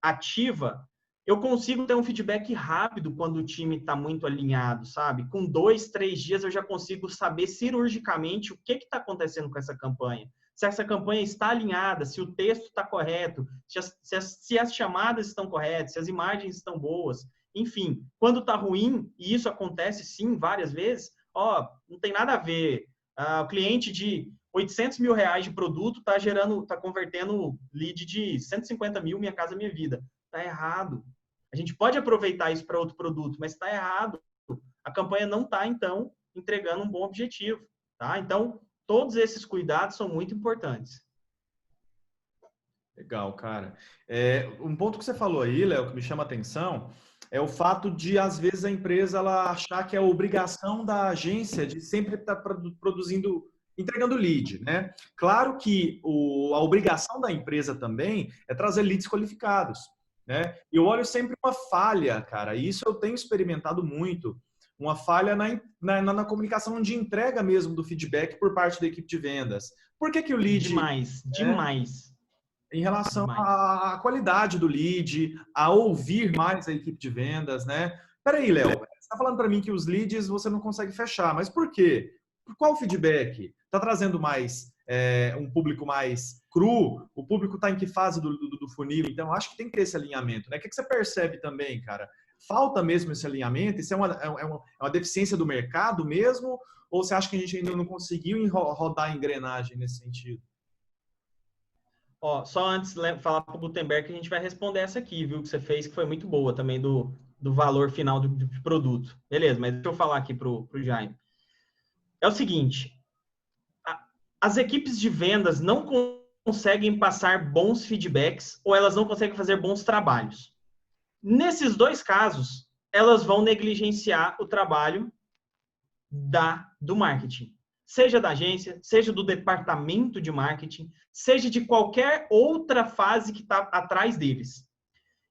[SPEAKER 2] ativa, eu consigo ter um feedback rápido quando o time está muito alinhado, sabe? Com 2, 3 dias eu já consigo saber cirurgicamente o que está acontecendo com essa campanha. Se essa campanha está alinhada, se o texto está correto, se as chamadas estão corretas, se as imagens estão boas. Enfim, quando está ruim, e isso acontece sim várias vezes, não tem nada a ver. O cliente de 800 mil reais de produto está convertendo lead de 150 mil, Minha Casa Minha Vida. Está errado. A gente pode aproveitar isso para outro produto, mas está errado. A campanha não está, então, entregando um bom objetivo. Tá? Então, todos esses cuidados são muito importantes.
[SPEAKER 1] Legal, cara. Um ponto que você falou aí, Léo, que me chama a atenção, é o fato de, às vezes, a empresa ela achar que é obrigação da agência de sempre estar produzindo, entregando lead, né? Claro que a obrigação da empresa também é trazer leads qualificados, né? E eu olho sempre uma falha, cara, e isso eu tenho experimentado muito, uma falha na comunicação de entrega mesmo do feedback por parte da equipe de vendas. Por que o lead...
[SPEAKER 2] Demais.
[SPEAKER 1] Em relação à qualidade do lead, a ouvir mais a equipe de vendas, né? Peraí, Léo, você está falando para mim que os leads você não consegue fechar, mas por quê? Por qual feedback? Está trazendo mais um público mais cru? O público está em que fase do funil? Então, acho que tem que ter esse alinhamento, né? O que você percebe também, cara? Falta mesmo esse alinhamento? Isso é uma deficiência do mercado mesmo? Ou você acha que a gente ainda não conseguiu rodar a engrenagem nesse sentido?
[SPEAKER 2] Ó, só antes de falar para o Gutenberg, a gente vai responder essa aqui, viu? Que você fez, que foi muito boa também do valor final do produto. Beleza, mas deixa eu falar aqui para o Jaime. É o seguinte, as equipes de vendas não conseguem passar bons feedbacks ou elas não conseguem fazer bons trabalhos. Nesses dois casos, elas vão negligenciar o trabalho do marketing. Seja da agência, seja do departamento de marketing, seja de qualquer outra fase que está atrás deles.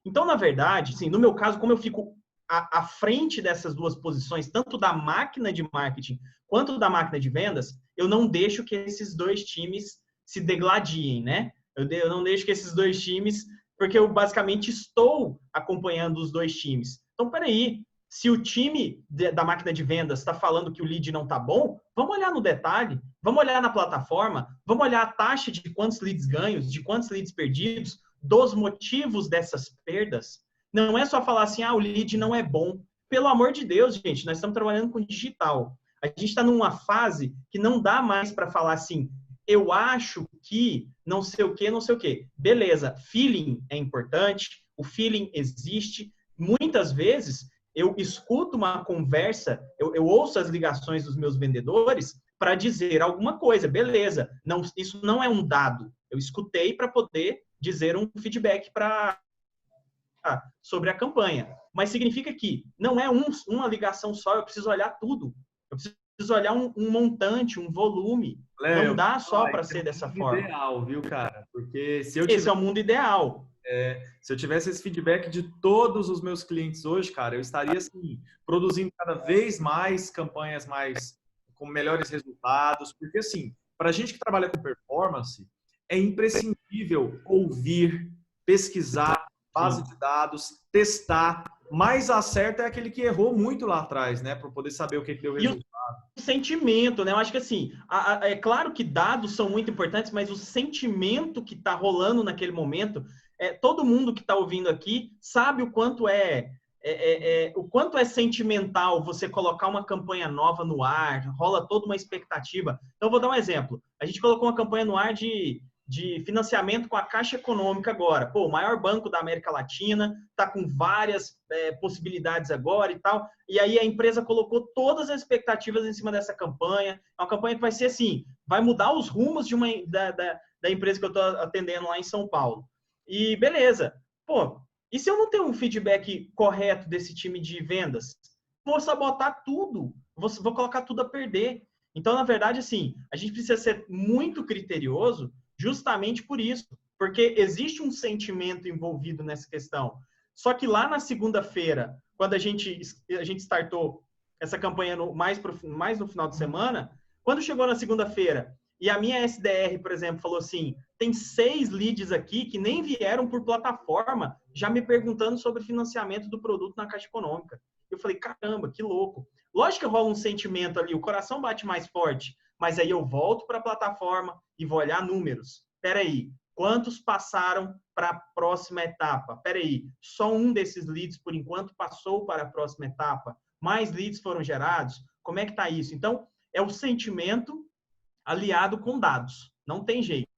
[SPEAKER 2] Então, na verdade, sim, no meu caso, como eu fico à frente dessas duas posições, tanto da máquina de marketing quanto da máquina de vendas, eu não deixo que esses dois times se degladiem, né? Eu não deixo que esses dois times, porque eu basicamente estou acompanhando os dois times. Então, peraí, se o time da máquina de vendas está falando que o lead não está bom, vamos olhar no detalhe, vamos olhar na plataforma, vamos olhar a taxa de quantos leads ganhos, de quantos leads perdidos, dos motivos dessas perdas. Não é só falar assim, o lead não é bom. Pelo amor de Deus, gente, nós estamos trabalhando com digital. A gente está numa fase que não dá mais para falar assim, eu acho que não sei o que, não sei o que. Beleza, feeling é importante, o feeling existe. Muitas vezes eu escuto uma conversa, eu ouço as ligações dos meus vendedores para dizer alguma coisa. Beleza, não, isso não é um dado. Eu escutei para poder dizer um feedback sobre a campanha. Mas significa que não é uma ligação só, eu preciso olhar tudo. Eu preciso olhar um montante, um volume.
[SPEAKER 1] Léo,
[SPEAKER 2] não dá só para ser dessa forma.
[SPEAKER 1] É ideal, viu, cara? Porque se eu
[SPEAKER 2] esse é o mundo ideal.
[SPEAKER 1] Se eu tivesse esse feedback de todos os meus clientes hoje, cara, eu estaria assim, produzindo cada vez mais campanhas com melhores resultados. Porque assim, para a gente que trabalha com performance, é imprescindível ouvir, pesquisar, base de dados, testar. Mais acerta é aquele que errou muito lá atrás, né? Para poder saber o que deu resultado.
[SPEAKER 2] E o sentimento, né? Eu acho que assim, é claro que dados são muito importantes, mas o sentimento que está rolando naquele momento, todo mundo que está ouvindo aqui sabe o quanto o quanto é sentimental você colocar uma campanha nova no ar, rola toda uma expectativa. Então, eu vou dar um exemplo. A gente colocou uma campanha no ar de financiamento com a Caixa Econômica agora. Pô, o maior banco da América Latina, está com várias possibilidades agora e tal. E aí a empresa colocou todas as expectativas em cima dessa campanha. É uma campanha que vai ser assim, vai mudar os rumos da empresa que eu estou atendendo lá em São Paulo. E beleza. Pô, e se eu não tenho um feedback correto desse time de vendas? Vou sabotar tudo. Vou colocar tudo a perder. Então, na verdade, assim, a gente precisa ser muito criterioso justamente por isso, porque existe um sentimento envolvido nessa questão. Só que lá na segunda-feira, quando a gente startou essa campanha mais no final de semana, quando chegou na segunda-feira e a minha SDR, por exemplo, falou assim, tem 6 leads aqui que nem vieram por plataforma, já me perguntando sobre financiamento do produto na Caixa Econômica. Eu falei, caramba, que louco. Lógico que rola um sentimento ali, o coração bate mais forte, mas aí eu volto para a plataforma e vou olhar números. Espera aí, quantos passaram para a próxima etapa? Espera aí, só um desses leads, por enquanto, passou para a próxima etapa? Mais leads foram gerados? Como é que está isso? Então, é o sentimento aliado com dados. Não tem jeito.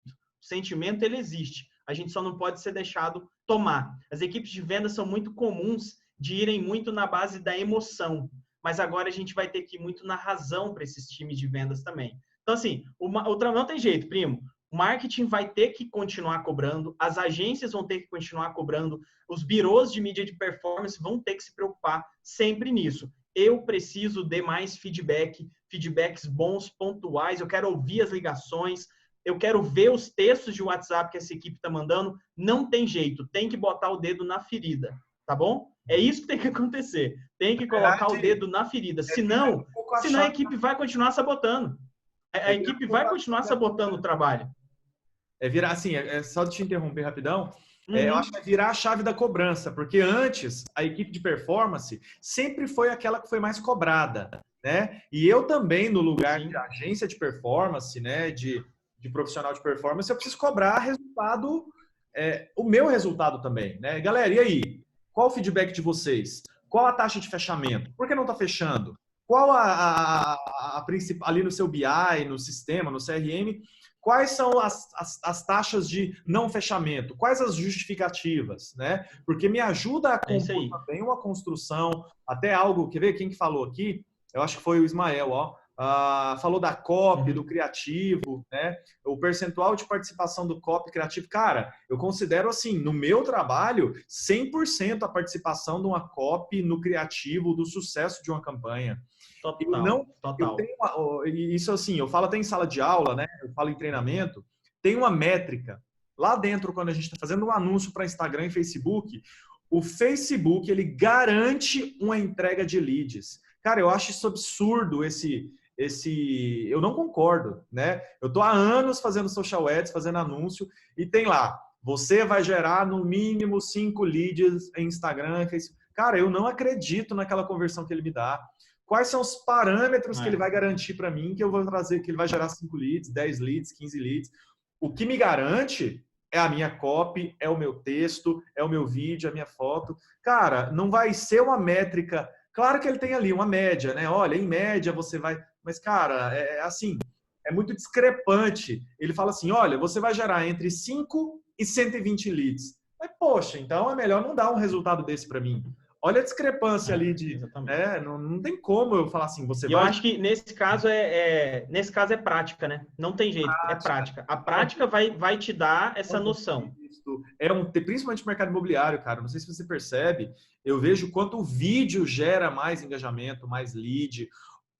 [SPEAKER 2] O sentimento, ele existe. A gente só não pode ser deixado tomar. As equipes de venda são muito comuns de irem muito na base da emoção. Mas agora a gente vai ter que ir muito na razão para esses times de vendas também. Então, assim, não tem jeito, primo. O marketing vai ter que continuar cobrando, as agências vão ter que continuar cobrando, os birôs de mídia de performance vão ter que se preocupar sempre nisso. Eu preciso de mais feedbacks bons, pontuais, eu quero ouvir as ligações, eu quero ver os textos de WhatsApp que essa equipe está mandando. Não tem jeito, tem que botar o dedo na ferida, tá bom? É isso que tem que acontecer. Tem que colocar o dedo na ferida. Senão a equipe vai continuar sabotando. A equipe vai continuar sabotando o trabalho.
[SPEAKER 1] Virar assim, só de te interromper rapidão, eu acho que é virar a chave da cobrança, porque antes a equipe de performance sempre foi aquela que foi mais cobrada, né? E eu também, no lugar de agência de performance, né, de profissional de performance, eu preciso cobrar resultado, o meu resultado também, né? Galera, e aí? Qual o feedback de vocês? Qual a taxa de fechamento? Por que não está fechando? qual a principal, ali no seu BI, no sistema, no CRM, quais são as taxas de não fechamento? Quais as justificativas, né? Porque me ajuda a
[SPEAKER 2] É isso
[SPEAKER 1] compor
[SPEAKER 2] aí.
[SPEAKER 1] também uma construção, até algo, quer ver quem que falou aqui? Eu acho que foi o Ismael, ó. Falou da copy, do criativo, né? O percentual de participação do copy criativo. Cara, eu considero assim, no meu trabalho, 100% a participação de uma copy no criativo do sucesso de uma campanha. Eu
[SPEAKER 2] Total,
[SPEAKER 1] não, eu
[SPEAKER 2] total.
[SPEAKER 1] tenho isso assim, eu falo até em sala de aula, né? Eu falo em treinamento, tem uma métrica lá dentro quando a gente está fazendo um anúncio para Instagram e Facebook, o Facebook ele garante uma entrega de leads. Cara, eu acho isso absurdo eu não concordo, né? Eu tô há anos fazendo social ads, fazendo anúncio e tem lá, você vai gerar no mínimo 5 leads em Instagram e Facebook. Cara, eu não acredito naquela conversão que ele me dá. Quais são os parâmetros que ele vai garantir para mim que eu vou trazer, que ele vai gerar 5 leads, 10 leads, 15 leads? O que me garante é a minha copy, é o meu texto, é o meu vídeo, é a minha foto. Cara, não vai ser uma métrica. Claro que ele tem ali uma média, né? Olha, em média você vai. Mas, cara, é assim, é muito discrepante. Ele fala assim: olha, você vai gerar entre 5 e 120 leads. Mas, poxa, então é melhor não dar um resultado desse para mim. Olha a discrepância ali de.
[SPEAKER 2] Exatamente.
[SPEAKER 1] Não tem como eu falar assim, você
[SPEAKER 2] E eu
[SPEAKER 1] vai.
[SPEAKER 2] acho que nesse caso é prática, né? Não tem jeito, é prática. A
[SPEAKER 1] É um
[SPEAKER 2] prática vai te dar essa
[SPEAKER 1] um
[SPEAKER 2] noção.
[SPEAKER 1] principalmente no mercado imobiliário, cara. Não sei se você percebe, eu vejo quanto o vídeo gera mais engajamento, mais lead.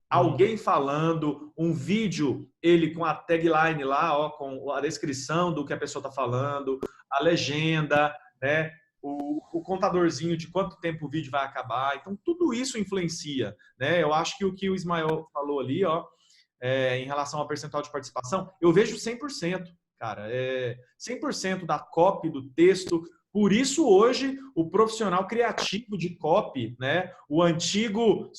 [SPEAKER 1] Alguém falando, um vídeo, ele com a tagline lá, ó, com a descrição do que a pessoa está falando, a legenda, né? O contadorzinho de quanto tempo o vídeo vai acabar. Então, tudo isso influencia, né? Eu acho que o que o Ismael falou ali, ó, em relação ao percentual de participação, eu vejo 100%, cara. 100% da copy, do texto. Por isso, hoje, o profissional criativo de copy, né? O antigo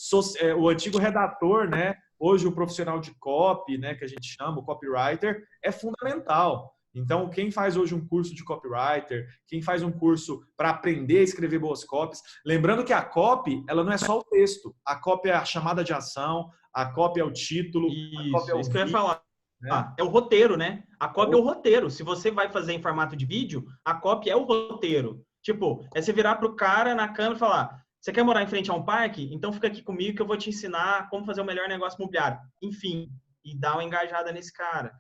[SPEAKER 1] redator, né? Hoje, o profissional de copy, né? Que a gente chama, o copywriter, é fundamental. Então, quem faz hoje um curso de copywriter, quem faz um curso para aprender a escrever boas copies, lembrando que a copy, ela não é só o texto. A copy é a chamada de ação, a cópia é o título, a cópia é o
[SPEAKER 2] Isso que eu ia
[SPEAKER 1] vídeo,
[SPEAKER 2] falar.
[SPEAKER 1] né?
[SPEAKER 2] É o roteiro, né? A cópia é o roteiro. Se você vai fazer em formato de vídeo, a cópia é o roteiro. Tipo, é você virar pro cara na câmera e falar: você quer morar em frente a um parque? Então fica aqui comigo que eu vou te ensinar como fazer o melhor negócio imobiliário. Enfim, e dar uma engajada nesse cara.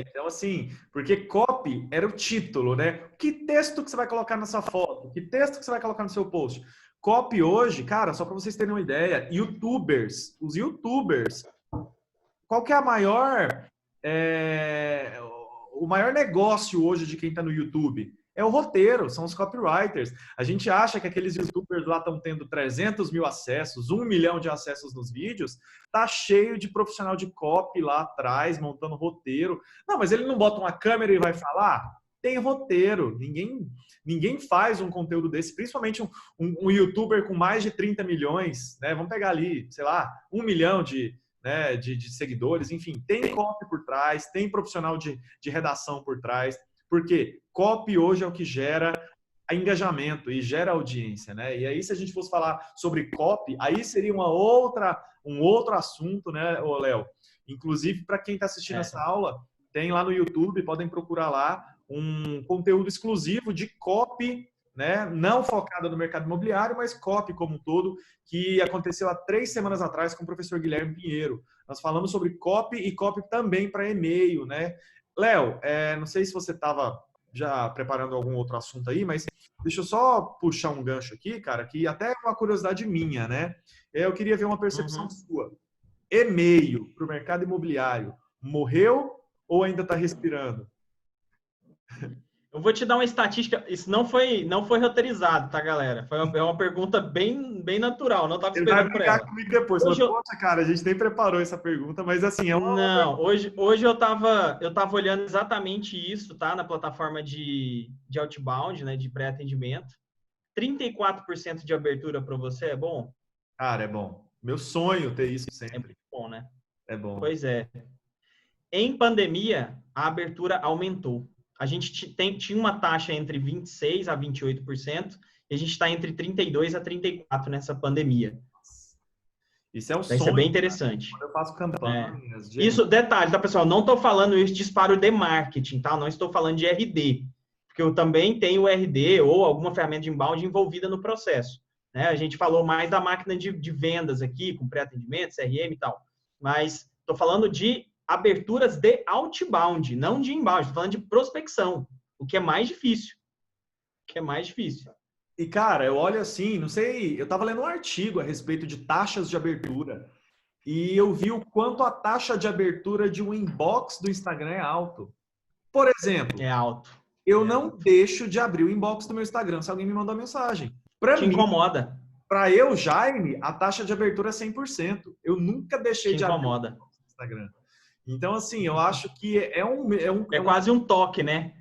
[SPEAKER 1] Então, assim, porque copy era o título, né? Que texto que você vai colocar nessa foto? Que texto que você vai colocar no seu post? Copy hoje, cara, só para vocês terem uma ideia, os YouTubers, qual que é o maior negócio hoje de quem está no YouTube? É o roteiro, são os copywriters. A gente acha que aqueles youtubers lá estão tendo 300 mil acessos, 1 milhão de acessos nos vídeos, tá cheio de profissional de copy lá atrás, montando roteiro. Não, mas ele não bota uma câmera e vai falar? Tem roteiro. Ninguém faz um conteúdo desse, principalmente um youtuber com mais de 30 milhões, né? Vamos pegar ali, sei lá, 1 milhão né, de seguidores, enfim, tem copy por trás, tem profissional de redação por trás, porque copy hoje é o que gera engajamento e gera audiência, né? E aí, se a gente fosse falar sobre copy, aí seria um outro assunto, né, Léo? Inclusive, para quem está assistindo essa aula, tem lá no YouTube, podem procurar lá um conteúdo exclusivo de copy, né? Não focada no mercado imobiliário, mas copy como um todo, que aconteceu há 3 semanas atrás com o professor Guilherme Pinheiro. Nós falamos sobre copy e copy também para e-mail, né? Léo, não sei se você estava já preparando algum outro assunto aí, mas deixa eu só puxar um gancho aqui, cara, que até é uma curiosidade minha, né? Eu queria ver uma percepção sua. E-mail para o mercado imobiliário morreu ou ainda está respirando?
[SPEAKER 2] Eu vou te dar uma estatística. Isso não foi roteirizado, tá, galera? É uma pergunta bem natural. Não estava
[SPEAKER 1] Ele vai
[SPEAKER 2] esperando por
[SPEAKER 1] brincar
[SPEAKER 2] ela.
[SPEAKER 1] comigo depois.
[SPEAKER 2] Hoje
[SPEAKER 1] Falou, poxa, cara, a gente nem preparou essa pergunta, mas assim, é uma
[SPEAKER 2] Não,
[SPEAKER 1] pergunta.
[SPEAKER 2] hoje eu tava olhando exatamente isso, tá? Na plataforma de outbound, né? De pré-atendimento. 34% de abertura para você é bom?
[SPEAKER 1] Cara, é bom. Meu sonho ter isso
[SPEAKER 2] É
[SPEAKER 1] sempre.
[SPEAKER 2] muito bom, né?
[SPEAKER 1] É bom.
[SPEAKER 2] Pois é. Em pandemia, a abertura aumentou. A gente tinha uma taxa entre 26% a 28%, e a gente está entre 32% a 34% nessa pandemia.
[SPEAKER 1] Isso é um
[SPEAKER 2] Isso é
[SPEAKER 1] sonho,
[SPEAKER 2] bem
[SPEAKER 1] cara.
[SPEAKER 2] interessante.
[SPEAKER 1] Quando eu faço campanhas de
[SPEAKER 2] Isso, detalhe, tá, pessoal? Não estou falando isso de disparo de marketing, tá? Não estou falando de RD, porque eu também tenho RD ou alguma ferramenta de inbound envolvida no processo. Né? A gente falou mais da máquina de vendas aqui, com pré-atendimento, CRM e tal. Mas estou falando de aberturas de outbound, não de inbound. Estou falando de prospecção, o que é mais difícil. O que é mais difícil.
[SPEAKER 1] E, cara, eu olho assim, não sei, eu estava lendo um artigo a respeito de taxas de abertura e eu vi o quanto a taxa de abertura de um inbox do Instagram é alto. Por exemplo,
[SPEAKER 2] É alto.
[SPEAKER 1] eu
[SPEAKER 2] É
[SPEAKER 1] não
[SPEAKER 2] alto.
[SPEAKER 1] deixo de abrir o inbox do meu Instagram se alguém me mandou uma mensagem. Para
[SPEAKER 2] Te
[SPEAKER 1] mim,
[SPEAKER 2] incomoda.
[SPEAKER 1] para eu, Jaime, a taxa de abertura é 100%. Eu nunca deixei
[SPEAKER 2] Te
[SPEAKER 1] de abrir o
[SPEAKER 2] incomoda.
[SPEAKER 1] inbox do Instagram. Então, assim, eu acho que
[SPEAKER 2] É quase um toque, né?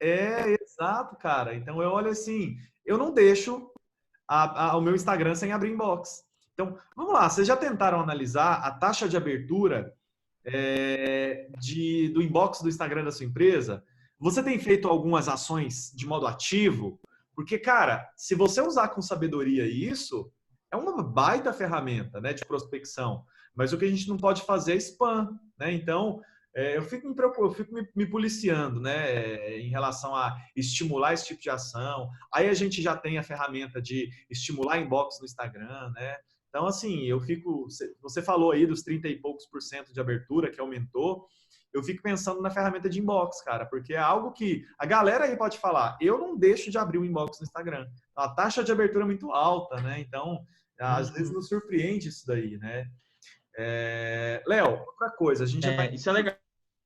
[SPEAKER 1] exato, cara. Então, eu olho assim, eu não deixo o meu Instagram sem abrir inbox. Então, vamos lá, vocês já tentaram analisar a taxa de abertura do inbox do Instagram da sua empresa? Você tem feito algumas ações de modo ativo? Porque, cara, se você usar com sabedoria isso, é uma baita ferramenta, né, de prospecção. Mas o que a gente não pode fazer é spam, né? Então, eu fico me policiando, né, em relação a estimular esse tipo de ação. Aí a gente já tem a ferramenta de estimular inbox no Instagram, né? Então, assim, eu fico. Você falou aí dos 30 e poucos por cento de abertura que aumentou. Eu fico pensando na ferramenta de inbox, cara, porque é algo que a galera aí pode falar. Eu não deixo de abrir o inbox no Instagram. A taxa de abertura é muito alta, né? Então, às vezes nos surpreende isso daí, né? Léo, outra coisa, a gente já está indo
[SPEAKER 2] Isso é legal.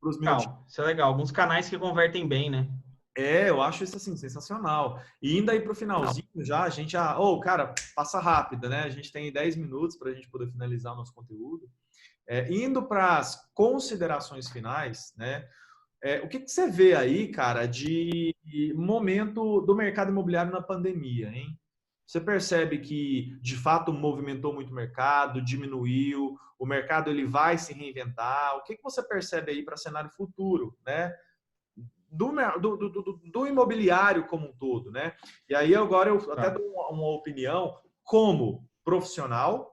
[SPEAKER 1] para os minutinhos.
[SPEAKER 2] Isso é legal. Alguns canais que convertem bem, né?
[SPEAKER 1] Eu acho isso assim sensacional. E indo aí para o finalzinho já, a gente já. Cara, passa rápido, né? A gente tem 10 minutos para a gente poder finalizar o nosso conteúdo. Indo para as considerações finais, né? O que você vê aí, cara, de momento do mercado imobiliário na pandemia, hein? Você percebe que, de fato, movimentou muito o mercado, diminuiu, o mercado ele vai se reinventar. O que você percebe aí para cenário futuro, né? Do imobiliário como um todo, né? E aí agora eu até dou uma opinião como profissional,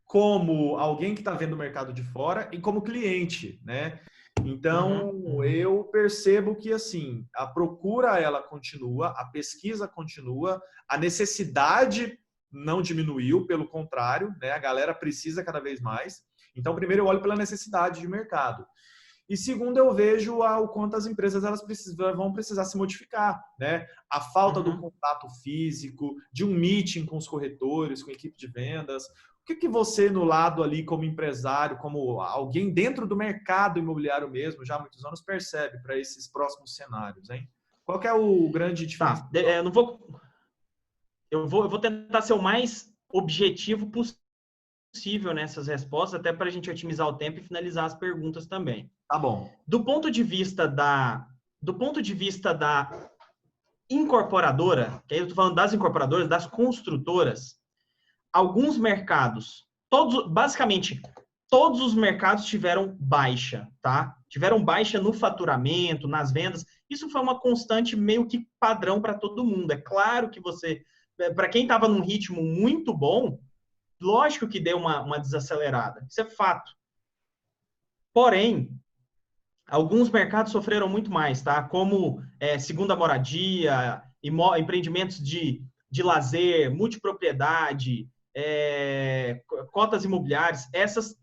[SPEAKER 1] como alguém que está vendo o mercado de fora e como cliente, né? Então, eu percebo que, assim, a procura, ela continua, a pesquisa continua, a necessidade não diminuiu, pelo contrário, né? A galera precisa cada vez mais. Então, primeiro eu olho pela necessidade de mercado. E segundo, eu vejo o quanto as empresas vão precisar se modificar, né? A falta do contato físico, de um meeting com os corretores, com a equipe de vendas. O que você, no lado ali, como empresário, como alguém dentro do mercado imobiliário mesmo, já há muitos anos, percebe para esses próximos cenários, hein? Qual que é o grande diferencial?
[SPEAKER 2] Eu vou tentar ser o mais objetivo possível nessas respostas, até para a gente otimizar o tempo e finalizar as perguntas também.
[SPEAKER 1] Tá bom.
[SPEAKER 2] Do ponto de vista da incorporadora, que aí eu estou falando das incorporadoras, das construtoras, alguns mercados, basicamente todos os mercados tiveram baixa, tá? Tiveram baixa no faturamento, nas vendas. Isso foi uma constante meio que padrão para todo mundo. É claro que para quem estava num ritmo muito bom, lógico que deu uma desacelerada. Isso é fato. Porém, alguns mercados sofreram muito mais, tá? Como segunda moradia, empreendimentos de lazer, multipropriedade, cotas imobiliárias, essas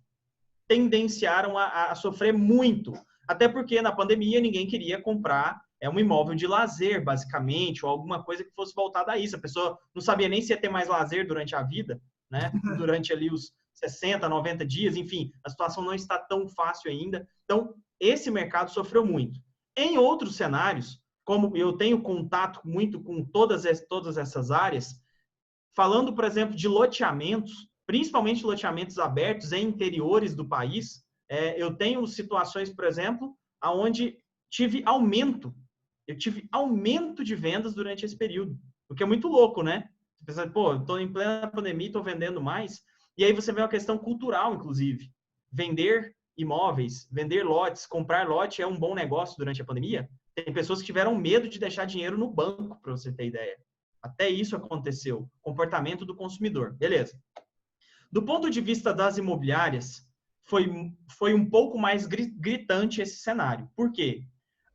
[SPEAKER 2] tendenciaram a sofrer muito. Até porque na pandemia ninguém queria comprar um imóvel de lazer, basicamente, ou alguma coisa que fosse voltada a isso. A pessoa não sabia nem se ia ter mais lazer durante a vida, né? Durante ali os 60, 90 dias, enfim, a situação não está tão fácil ainda. Então, esse mercado sofreu muito. Em outros cenários, como eu tenho contato muito com todas essas áreas, falando, por exemplo, de loteamentos, principalmente loteamentos abertos em interiores do país, eu tenho situações, por exemplo, onde eu tive aumento de vendas durante esse período, o que é muito louco, né? Você pensa, pô, estou em plena pandemia, estou vendendo mais, e aí você vê uma questão cultural, inclusive. Vender imóveis, vender lotes, comprar lote é um bom negócio durante a pandemia? Tem pessoas que tiveram medo de deixar dinheiro no banco, para você ter ideia. Até isso aconteceu. Comportamento do consumidor. Beleza. Do ponto de vista das imobiliárias, foi um pouco mais gritante esse cenário. Por quê?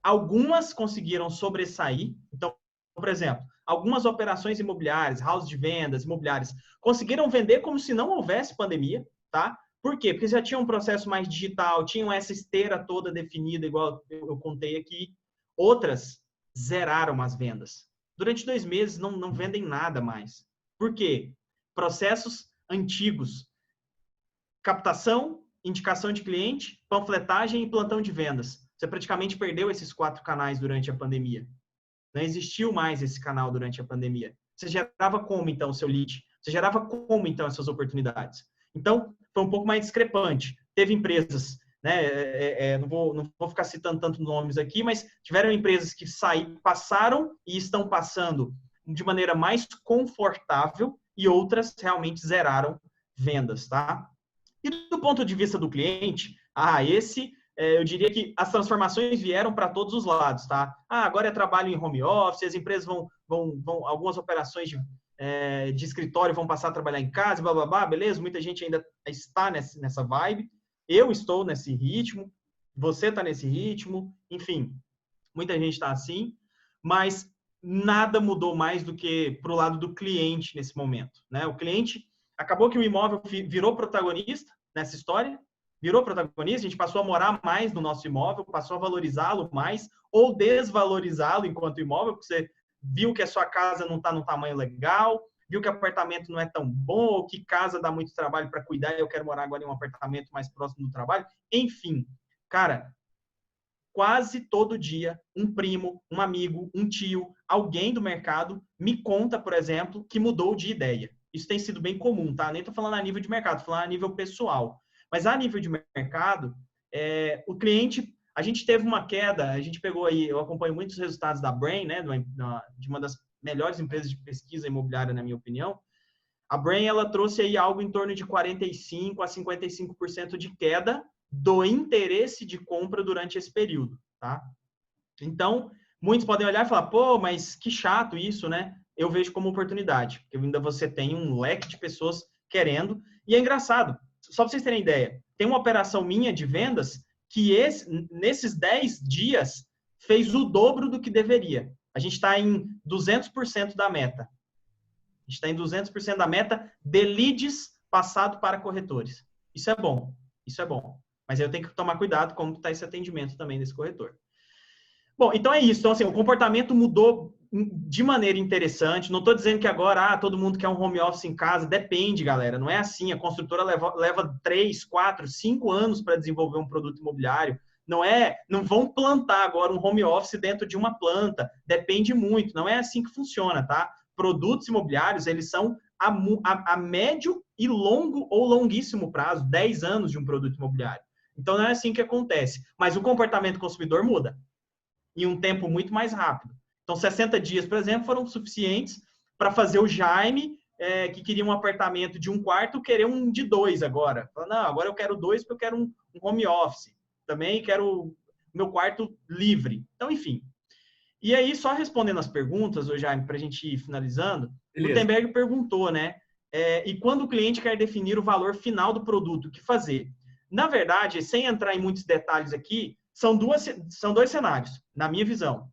[SPEAKER 2] Algumas conseguiram sobressair. Então, por exemplo, algumas operações imobiliárias, house de vendas, imobiliárias, conseguiram vender como se não houvesse pandemia, tá? Por quê? Porque já tinha um processo mais digital, tinham essa esteira toda definida, igual eu contei aqui. Outras zeraram as vendas. Durante 2 meses não vendem nada mais. Por quê? Processos antigos. Captação, indicação de cliente, panfletagem e plantão de vendas. Você praticamente perdeu esses 4 canais durante a pandemia. Não existiu mais esse canal durante a pandemia. Você gerava como, então, o seu lead? Você gerava como, então, essas oportunidades? Então, foi um pouco mais discrepante. Teve empresas, né, não vou ficar citando tanto nomes aqui, mas tiveram empresas que passaram e estão passando de maneira mais confortável e outras realmente zeraram vendas, tá? E do ponto de vista do cliente, eu diria que as transformações vieram para todos os lados, tá? Agora é trabalho em home office, as empresas algumas operações de escritório vão passar a trabalhar em casa, blá, blá, blá, beleza? Muita gente ainda está nessa vibe. Eu estou nesse ritmo, você está nesse ritmo, enfim, muita gente está assim, mas nada mudou mais do que para o lado do cliente nesse momento, né? O cliente, acabou que o imóvel virou protagonista nessa história, virou protagonista, a gente passou a morar mais no nosso imóvel, passou a valorizá-lo mais ou desvalorizá-lo enquanto imóvel, porque você viu que a sua casa não está num tamanho legal, viu que o apartamento não é tão bom, ou que casa dá muito trabalho para cuidar e eu quero morar agora em um apartamento mais próximo do trabalho. Enfim, cara, quase todo dia, um primo, um amigo, um tio, alguém do mercado me conta, por exemplo, que mudou de ideia. Isso tem sido bem comum, tá? Nem estou falando a nível de mercado, estou falando a nível pessoal. Mas a nível de mercado, o cliente, a gente teve uma queda, a gente pegou aí, eu acompanho muitos resultados da Brain, né, de uma das melhores empresas de pesquisa imobiliária, na minha opinião. A Brain, ela trouxe aí algo em torno de 45% a 55% de queda do interesse de compra durante esse período, tá? Então, muitos podem olhar e falar, pô, mas que chato isso, né? Eu vejo como oportunidade, porque ainda você tem um leque de pessoas querendo, e é engraçado, só para vocês terem ideia, tem uma operação minha de vendas que nesses 10 dias fez o dobro do que deveria. A gente está em 200% da meta. A gente está em 200% da meta de leads passado para corretores. Isso é bom, isso é bom. Mas aí eu tenho que tomar cuidado como está esse atendimento também desse corretor. Bom, então é isso. Então, assim, o comportamento mudou de maneira interessante. Não estou dizendo que agora todo mundo quer um home office em casa. Depende, galera. Não é assim. A construtora leva 3, 4, 5 anos para desenvolver um produto imobiliário. Não vão plantar agora um home office dentro de uma planta. Depende muito. Não é assim que funciona, tá? Produtos imobiliários, eles são a médio e longo ou longuíssimo prazo, 10 anos de um produto imobiliário. Então, não é assim que acontece. Mas o comportamento do consumidor muda em um tempo muito mais rápido. Então, 60 dias, por exemplo, foram suficientes para fazer o Jaime, que queria um apartamento de 1 quarto, querer um de 2 agora. Não, agora eu quero 2 porque eu quero um home office. Também quero meu quarto livre. Então, enfim. E aí, só respondendo as perguntas, Jaime, para a gente ir finalizando, o Gutenberg perguntou, né? E quando o cliente quer definir o valor final do produto, o que fazer? Na verdade, sem entrar em muitos detalhes aqui, são dois cenários, na minha visão.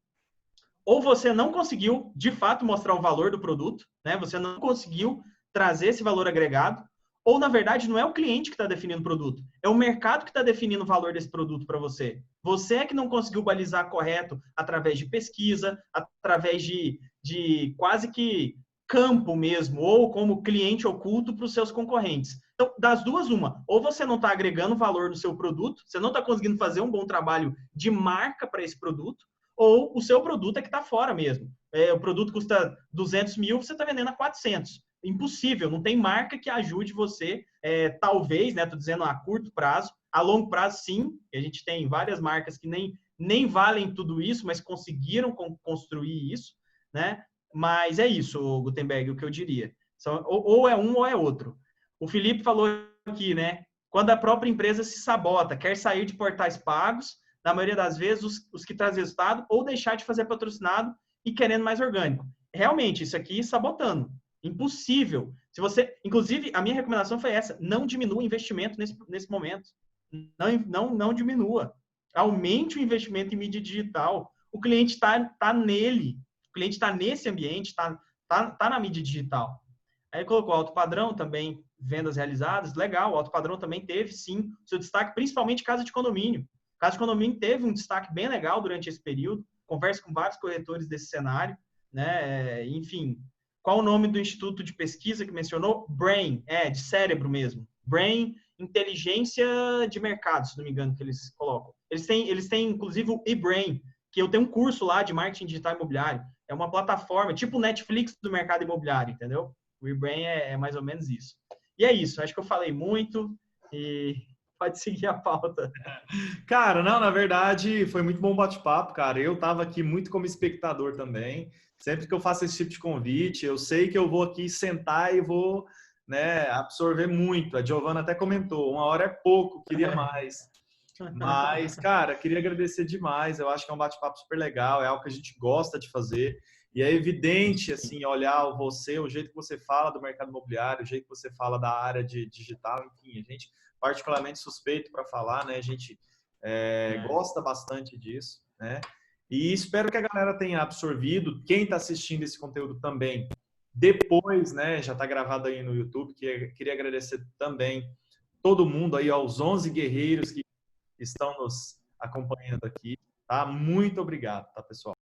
[SPEAKER 2] Ou você não conseguiu, de fato, mostrar o valor do produto, né? Você não conseguiu trazer esse valor agregado, ou, na verdade, não é o cliente que está definindo o produto, é o mercado que está definindo o valor desse produto para você. Você é que não conseguiu balizar correto através de pesquisa, através de quase que campo mesmo, ou como cliente oculto para os seus concorrentes. Então, das duas, uma. Ou você não está agregando valor no seu produto, você não está conseguindo fazer um bom trabalho de marca para esse produto, ou o seu produto é que está fora mesmo. O produto custa 200 mil, você está vendendo a 400. Impossível, não tem marca que ajude você, talvez, né? Estou dizendo a curto prazo, a longo prazo, sim. A gente tem várias marcas que nem valem tudo isso, mas conseguiram construir isso, né? Mas é isso, Gutenberg, o que eu diria. Ou é um ou é outro. O Felipe falou aqui, né? Quando a própria empresa se sabota, quer sair de portais pagos, na maioria das vezes, os que trazem resultado, ou deixar de fazer patrocinado e querendo mais orgânico. Realmente, isso aqui sabotando. Impossível. Se você, inclusive, a minha recomendação foi essa: não diminua o investimento nesse momento. Não diminua. Aumente o investimento em mídia digital. O cliente tá nele. O cliente está nesse ambiente, tá na mídia digital. Aí colocou alto padrão também, vendas realizadas, legal. O alto padrão também teve, sim, seu destaque, principalmente casa de condomínio. Casa de condomínio teve um destaque bem legal durante esse período. Converso com vários corretores desse cenário, né? Enfim, qual o nome do instituto de pesquisa que mencionou? Brain, de cérebro mesmo. Brain, inteligência de mercado, se não me engano, que eles colocam. Eles têm inclusive, o eBrain, que eu tenho um curso lá de marketing digital imobiliário. É uma plataforma, tipo o Netflix do mercado imobiliário, entendeu? O eBrain é mais ou menos isso. E é isso, acho que eu falei muito e pode seguir a pauta.
[SPEAKER 1] Cara, não, na verdade, foi muito bom bate-papo, cara. Eu tava aqui muito como espectador também. Sempre que eu faço esse tipo de convite, eu sei que eu vou aqui sentar e vou, né, absorver muito. A Giovana até comentou, 1 hora é pouco, queria mais. Mas, cara, queria agradecer demais. Eu acho que é um bate-papo super legal, é algo que a gente gosta de fazer. E é evidente, assim, olhar você, o jeito que você fala do mercado imobiliário, o jeito que você fala da área de digital, enfim, a gente particularmente suspeito para falar, né? A gente gosta bastante disso, né? E espero que a galera tenha absorvido. Quem está assistindo esse conteúdo também, depois, né? Já está gravado aí no YouTube. Queria agradecer também todo mundo aí, aos 11 guerreiros que estão nos acompanhando aqui, tá? Muito obrigado, tá, pessoal?